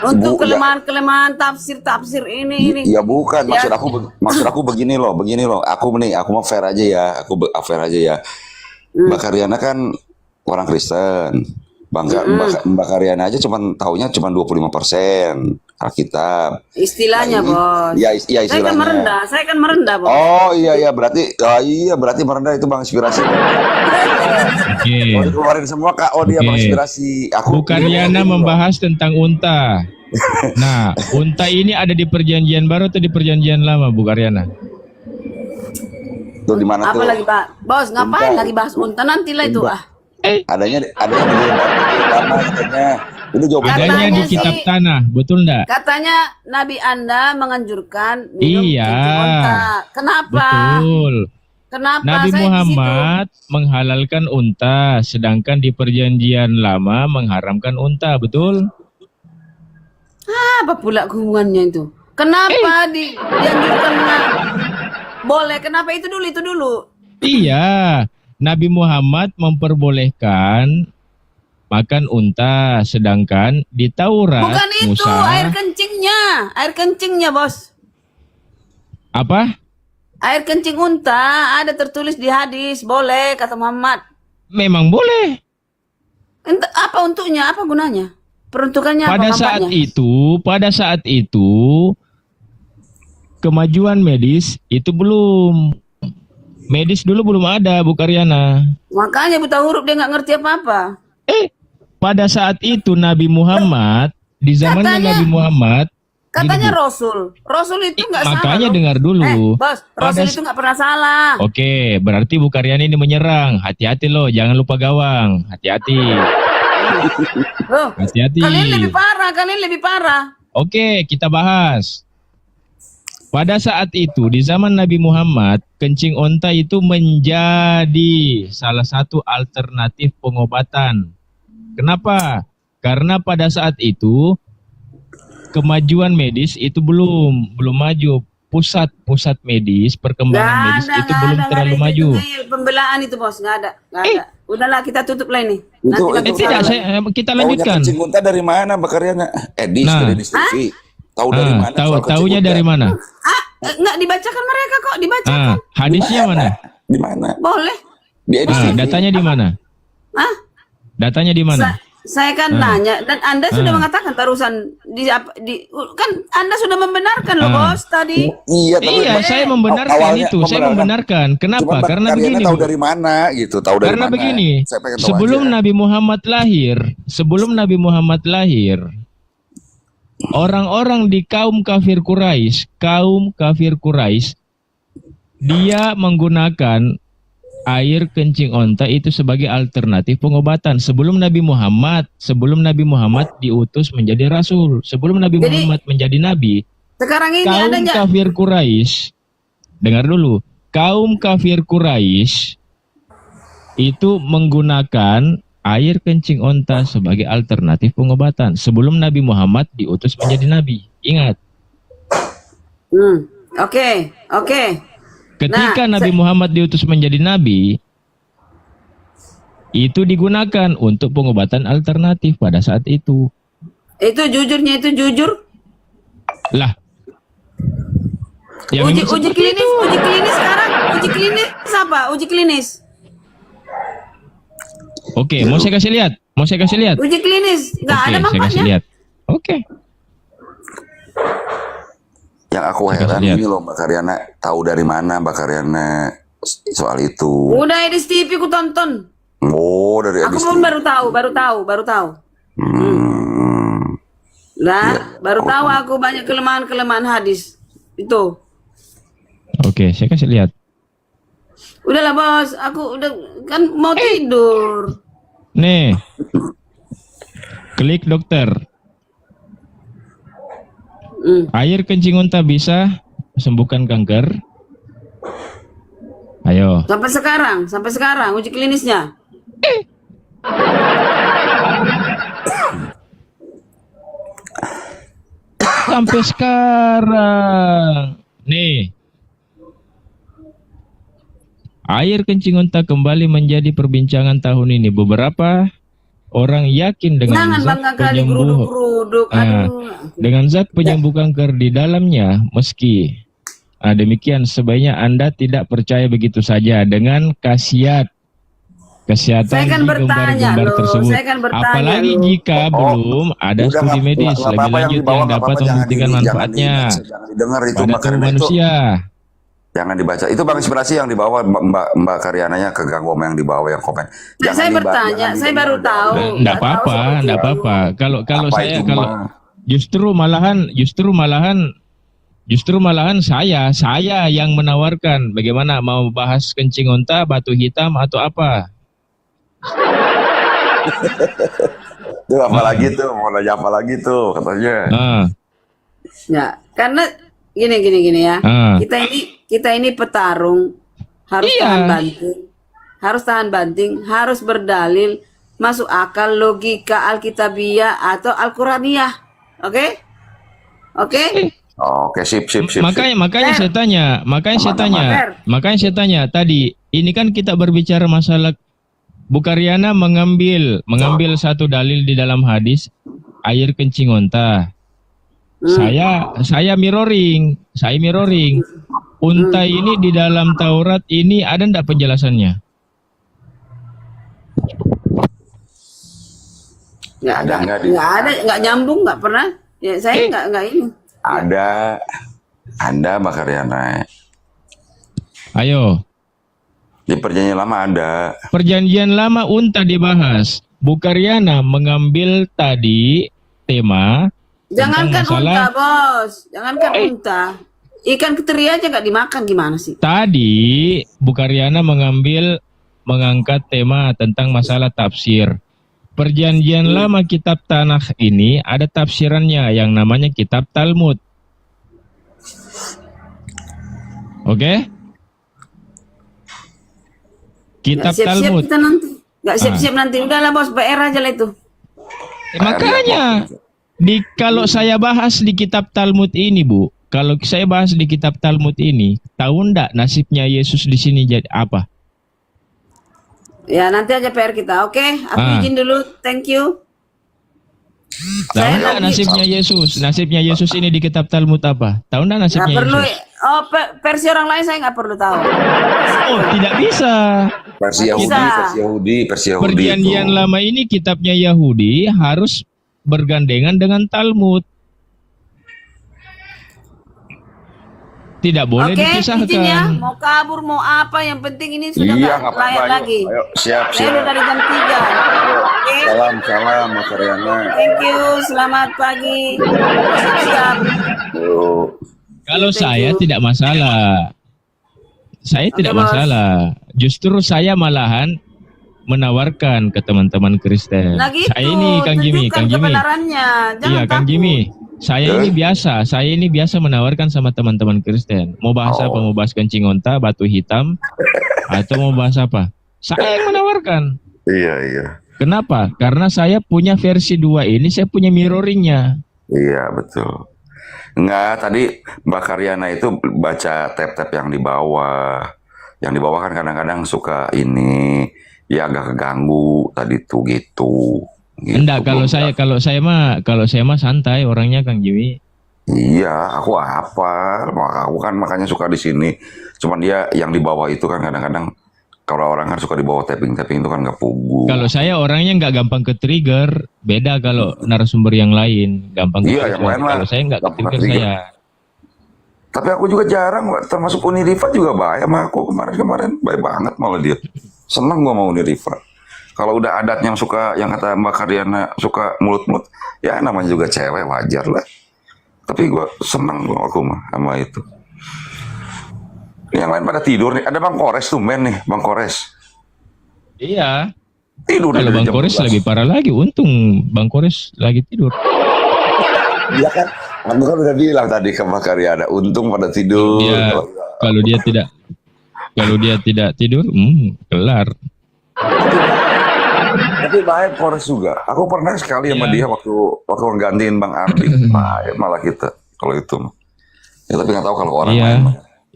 Untuk Bu, ya. kelemahan tafsir ini. Ya bukan, Ya. maksud aku begini loh. Aku mau fair aja ya. Fair aja ya. Mbak Karyana kan orang Kristen. Mbak Karyana aja taunya cuma 25% Alkitab. Istilahnya bos. Ya Saya kan istilahnya. merendah bos. Oh iya berarti merendah itu Bang Inspirasi. Oke. Oh, dikeluarin semua Kak. Oh dia Oke. Bang Inspirasi. Bu Karyana membahas tentang unta. Nah, unta ini ada di perjanjian baru atau di perjanjian lama Bu Karyana? Tuh di mana Apa tuh? lagi Pak? Bos ngapain Unta. lagi bahas unta nantilah itu Adanya di lama katanya. Ini jawabannya. Adanya di Katanya kitab sih- tanah, betul enggak? Katanya Nabi Anda menganjurkan minum Iya. kencing unta. Kenapa? Betul. Kenapa? Nabi Saya di Muhammad menghalalkan unta, sedangkan di perjanjian lama mengharamkan unta, betul? situ. Apa pula hubungannya itu? Kenapa dianjurkan boleh? Kenapa itu dulu? Iya, Nabi Muhammad memperbolehkan makan unta, sedangkan di Taurat Bukan itu, Musa air kencingnya bos. apa? Air kencing unta ada tertulis di hadis, boleh kata Muhammad. Memang boleh. Apa untuknya? Apa gunanya? Peruntukannya apa? Pada saat itu kemajuan medis itu belum. Medis dulu belum ada, Bu Karyana. Makanya buta huruf dia nggak ngerti apa-apa. Pada saat itu Nabi Muhammad, di zamannya Katanya- Nabi Muhammad, Katanya gini, Bu. Rasul itu nggak salah. Makanya loh. dengar dulu. Bos, Rasul Pada- itu nggak pernah salah. Oke, berarti Bu Karyana ini menyerang. Hati-hati loh, jangan lupa gawang. Hati-hati. Loh, Hati-hati. kalian lebih parah. Oke, kita bahas. pada saat itu di zaman Nabi Muhammad, kencing onta itu menjadi salah satu alternatif pengobatan. Kenapa? Karena pada saat itu kemajuan medis itu belum maju. Pusat medis, perkembangan medis itu belum terlalu maju. Itu pembelaan itu bos, nggak ada. Udahlah kita tutup lah ini. Tidak, kita lanjutkan. Kencing unta dari mana Bakariana? Edis dari Edis TV. Tahu dari mana? Taunya dari mana? Nggak dibacakan mereka kok, dibacakan. Hadisnya mana? Di mana? Boleh. Di Edis TV. Datanya di mana? Datanya di mana? Saya kan nanya dan Anda sudah mengatakan barusan kan Anda sudah membenarkan loh bos tadi. Iya, saya membenarkan itu. Saya membenarkan. Kenapa? Karena begini. Tahu dari mana gitu? Tahu dari karena mana? Begini. Sebelum Nabi Muhammad lahir, orang-orang di kaum kafir Quraisy, dia menggunakan air kencing onta itu sebagai alternatif pengobatan sebelum Nabi Muhammad diutus menjadi rasul, sebelum Nabi Muhammad menjadi nabi. Sekarang ini kaum kafir Quraisy, dengar dulu, kaum kafir Quraisy itu menggunakan air kencing onta sebagai alternatif pengobatan sebelum Nabi Muhammad diutus menjadi nabi. Ingat. Oke. Ketika Nabi Muhammad diutus menjadi nabi, itu digunakan untuk pengobatan alternatif pada saat itu. Itu jujurnya itu jujur? Lah. Uji klinis sekarang. Uji klinis apa? Uji klinis. Oke, mau saya kasih lihat. Uji klinis, nggak ada saya kasih lihat. Oke. Yang aku heran ini loh Mbak Karyana, tahu dari mana Mbak Karyana soal itu? Udah Edis TV ku tonton. Oh, dari Edis TV. Aku pun baru tahu. Baru tahu aku banyak kelemahan hadis itu. Oke, saya kasih lihat. Udahlah bos, aku udah kan mau tidur. Nih, klik dokter. Air kencing unta bisa sembuhkan kanker. Ayo. Sampai sekarang uji klinisnya. Sampai sekarang. Nih. Air kencing unta kembali menjadi perbincangan tahun ini. Beberapa orang yakin dengan zat penyembuh kanker di dalamnya, meski demikian sebaiknya Anda tidak percaya begitu saja dengan kesehatan gambar-gambar tersebut. Apalagi jika belum ada studi medis lebih lanjut yang dapat membuktikan manfaatnya pada tubuh manusia. Jangan dibaca. Itu Bang Inspirasi yang dibawa Mbak Karyananya ke gang yang dibawa yang komen. Saya bertanya, saya baru tahu. Enggak apa-apa. Kalau justru malahan saya yang menawarkan bagaimana mau bahas kencing unta, batu hitam atau apa. Tuh apalagi tuh katanya. Ya, karena gini ya. Kita ini petarung, harus tahan banting, harus berdalil, masuk akal, logika, alkitabiah atau alquraniyah. Oke, sip. Makanya saya tanya tadi, ini kan kita berbicara masalah Bu Karyana mengambil satu dalil di dalam hadis air kencing unta. Saya mirroring. Unta ini di dalam Taurat ini ada enggak penjelasannya? Nggak ada, nggak nyambung, nggak pernah. Ya saya nggak ini. Ada Mbak Karyana. Ayo. Di Perjanjian Lama ada. Perjanjian Lama unta dibahas. Bu Karyana mengambil tadi tema. Jangankan unta, bos. Jangankan unta. Ikan teri aja nggak dimakan, gimana sih? Tadi Bu Karyana mengangkat tema tentang masalah tafsir. Perjanjian Lama kitab Tanakh ini ada tafsirannya yang namanya kitab Talmud. Oke? Kitab Nggak siap-siap Talmud. kita nanti. Nggak siap-siap nanti. Udahlah bos, PR aja lah itu. Makanya kalau saya bahas di kitab Talmud ini, Bu, kalau saya bahas di kitab Talmud ini, tahu enggak nasibnya Yesus di sini jadi apa? Ya nanti aja PR kita. Oke, aku izin dulu. Thank you. Tahu enggak nasibnya Yesus? Nasibnya Yesus ini di kitab Talmud apa? Tahu enggak Nggak nasibnya perlu. Yesus? Oh, versi orang lain saya nggak perlu tahu. Oh, tidak bisa. Versi Yahudi, Bisa. versi Yahudi Perjanjian itu. lama ini kitabnya Yahudi harus bergandengan dengan Talmud. Tidak boleh Oke, dipisahkan. izin ya. Mau kabur, mau apa? Yang penting ini sudah Iya, nggak nggak apa-apa. layak Ayo. lagi. Ayo, siap. Saya udah dari jam 3. Oke. Salam, Mas Ariana. Thank you. Selamat pagi. Siap. Yuk. Kalau Thank saya you. tidak masalah. Saya tidak Bos. masalah. Justru saya malahan menawarkan ke teman-teman Kristen. Nah gitu. Saya ini Kang Jimmy, tunjukkan Kang Jimmy. kebenarannya. Jangan Iya, Kang takut. Jimmy. Saya ini biasa menawarkan sama teman-teman Kristen. Mau bahas apa? Mau bahas kencing onta, batu hitam, atau mau bahas apa? Saya yang menawarkan. Iya. Kenapa? Karena saya punya versi 2 ini, saya punya mirroringnya. Iya, betul. Enggak, tadi Mbak Karyana itu baca tab-tab yang di bawah. Yang di bawah kan kadang-kadang suka ini, ya agak keganggu tadi tuh gitu. Enggak, kalau saya mah santai orangnya Kang Jimmy. Iya, aku hafal. Aku kan makanya suka di sini. Cuman dia yang di bawah itu kan kadang-kadang kalau orang kan suka di bawah tapping-tapping itu kan nggak pugu. Kalau saya orangnya nggak gampang ke trigger, beda kalau narasumber yang lain gampang ke Iya, yang lain mah Kalau saya nggak ke gampang trigger ke-trigger. saya. Tapi aku juga jarang, termasuk Uniriva juga baik sama aku kemarin baik banget malah dia. Senang gua sama Uniriva. Kalau udah adat yang suka, yang kata Mbak Karyana suka mulut-mulut, ya namanya juga cewek, wajar lah. Tapi gua senang aku mah sama itu. Yang lain pada tidur nih. Ada Bang Kores tuh, men nih, Bang Kores. Iya. Tidur Kalau dari Bang jam Kores 12. lebih parah lagi. Untung Bang Kores lagi tidur. Iya kan? Aku kan udah bilang tadi ke Mbak Karyana, untung pada tidur. Kalau dia tidak tidur, kelar. Tapi baik Kores juga. Aku pernah sekali sama dia waktu ngegantiin Bang Ardi. Baik malah kita kalau itu. Ya tapi nggak tahu kalau orang Iya. lain.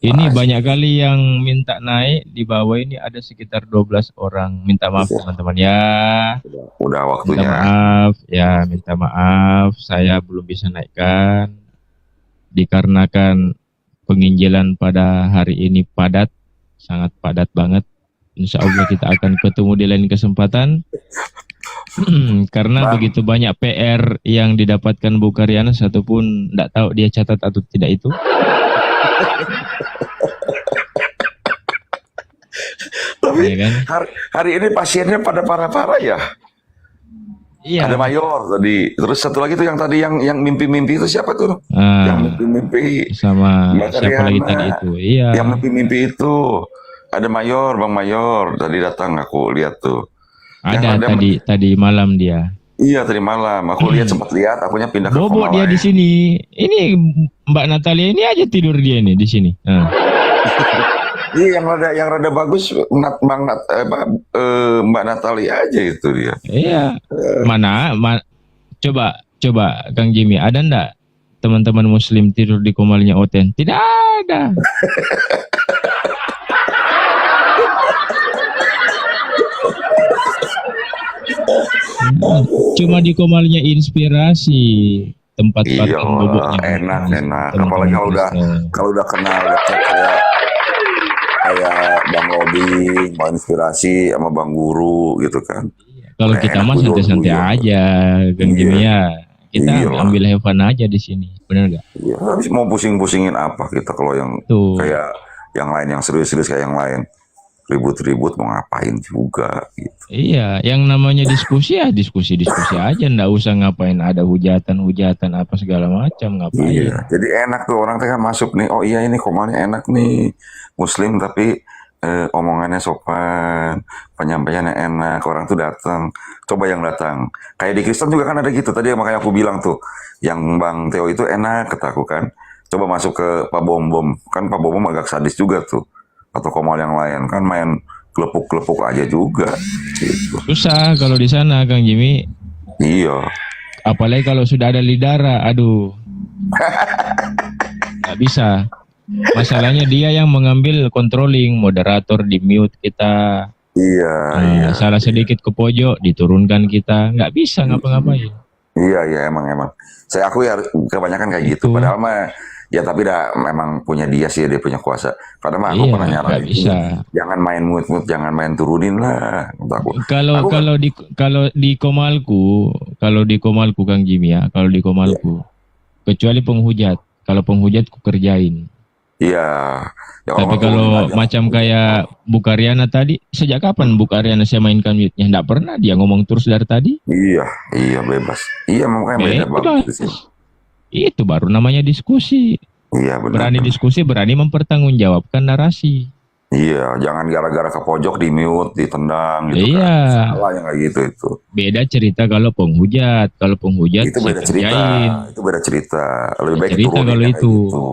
Ini banyak kali yang minta naik, di bawah ini ada sekitar 12 orang. Minta maaf teman-teman ya. Udah waktunya. Minta maaf. Saya belum bisa naikkan. Dikarenakan penginjilan pada hari ini padat. Sangat padat banget. Insya Allah kita akan ketemu di lain kesempatan. Karena begitu banyak PR yang didapatkan Bu Karyana, satu pun tidak tahu dia catat atau tidak itu. Tapi Ya kan? hari ini pasiennya pada parah-parah ya. Iya. Ada Mayor tadi. Terus satu lagi tuh yang tadi yang mimpi-mimpi itu siapa tuh? Yang mimpi-mimpi sama Mbak siapa lagi Karyana. tadi itu? Iya. Yang mimpi-mimpi itu. Ada Mayor, Bang Mayor. Tadi datang aku lihat tuh. Ada tadi malam dia. Iya tadi malam. Aku sempat lihat. Akunya pindah ke Bobo koma dia lain. di sini. Ini Mbak Natalia ini aja tidur dia nih di sini. Iya yang rada bagus Mbak Natalia aja itu dia. Iya. Coba Kang Jimmy, ada ndak teman-teman Muslim tidur di komalnya Oten? Tidak ada. Cuma di komalnya Inspirasi, tempat Iya, pakan boboknya. enak. Teman-teman Apalagi Kristen. kalau udah kenal dekat kayak Bang Robi, Bang Inspirasi sama Bang Guru gitu kan. Kalau kita Enak mah tuh, santai-santai iya. aja, Kang Jimmy ya. Kita Iyalah. ambil have fun aja di sini, bener gak? Ya, habis mau pusing-pusingin apa kita kalau yang Tuh. kayak yang lain yang serius-serius kayak yang lain ribut-ribut mau ngapain juga gitu. Iya, yang namanya diskusi ya diskusi aja, ndak usah ngapain ada hujatan apa segala macam, ngapain. Iya, jadi enak tuh orang kan masuk nih. Oh iya ini komalnya enak nih, Muslim tapi omongannya sopan, penyampaiannya enak, orang tuh datang. Coba yang datang. Kayak di Kristen juga kan ada gitu. Tadi makanya aku bilang tuh, yang Bang Theo itu enak kataku kan. Coba masuk ke Pak Bom Bom, kan Pak Bom Bom agak sadis juga tuh, atau Komal yang lain kan main kelepuk-kelepuk aja juga. Gitu. Susah kalau di sana Kang Jimmy. Iya. Apalagi kalau sudah ada lidara, aduh. Nggak bisa. Masalahnya dia yang mengambil controlling, moderator di mute kita. Iya, iya. Salah sedikit ke pojok, diturunkan kita. Nggak bisa ngapa-ngapain. Iya, emang. Aku ya kebanyakan kayak gitu. Padahal mah ya tapi memang punya dia sih, dia punya kuasa. Kadang mah aku pernah nyaranin, jangan main mood, jangan main turunin lah. Kalau di Komalku Kang Jimmy ya, kalau di Komalku, kecuali penghujat. Kalau penghujat ku kerjain. Iya. Ya, tapi kalau macam kayak Bukariana tadi, sejak kapan Bukariana saya mainkan mute-nya? Nggak pernah, dia ngomong terus dari tadi. Iya bebas. Iya makanya beda banget sih. Itu baru namanya diskusi. Iya benar. Berani diskusi, berani mempertanggungjawabkan narasi. Iya, jangan gara-gara ke pojok di mute, ditendang gitu iya. Kan. Salah yang kayak gitu itu. Beda cerita kalau penghujat. Kalau penghujat itu beda cerita. Itu beda cerita. Lebih baik cerita kalau itu. Gitu.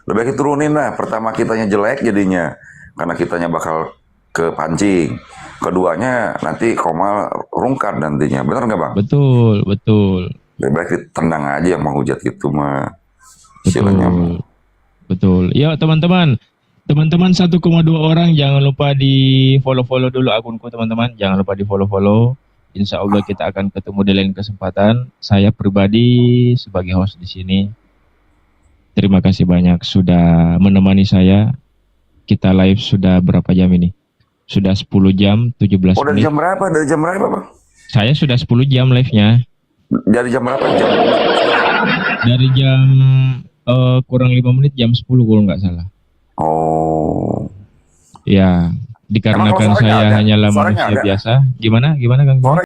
Lebih baik turunin lah. Pertama kitanya jelek jadinya, karena kitanya bakal kepancing. Keduanya nanti Komal rungkat nantinya. Benar nggak Bang? Betul. Lebih baik ditendang aja yang menghujat gitu mah. Betul. Ya teman-teman 1,2 orang, jangan lupa di follow dulu akunku teman-teman. Jangan lupa di follow. Insya Allah kita akan ketemu di lain kesempatan. Saya pribadi sebagai host di sini, terima kasih banyak sudah menemani saya. Kita live sudah berapa jam ini? Sudah 10 jam 17 menit. Dari jam berapa? Dari jam berapa Bang? Saya sudah 10 jam live-nya. Dari jam berapa? Dari jam kurang 5 menit, jam 10 kalau nggak salah. Oh. Ya, dikarenakan saya hanyalah manusia biasa. Gimana Kang?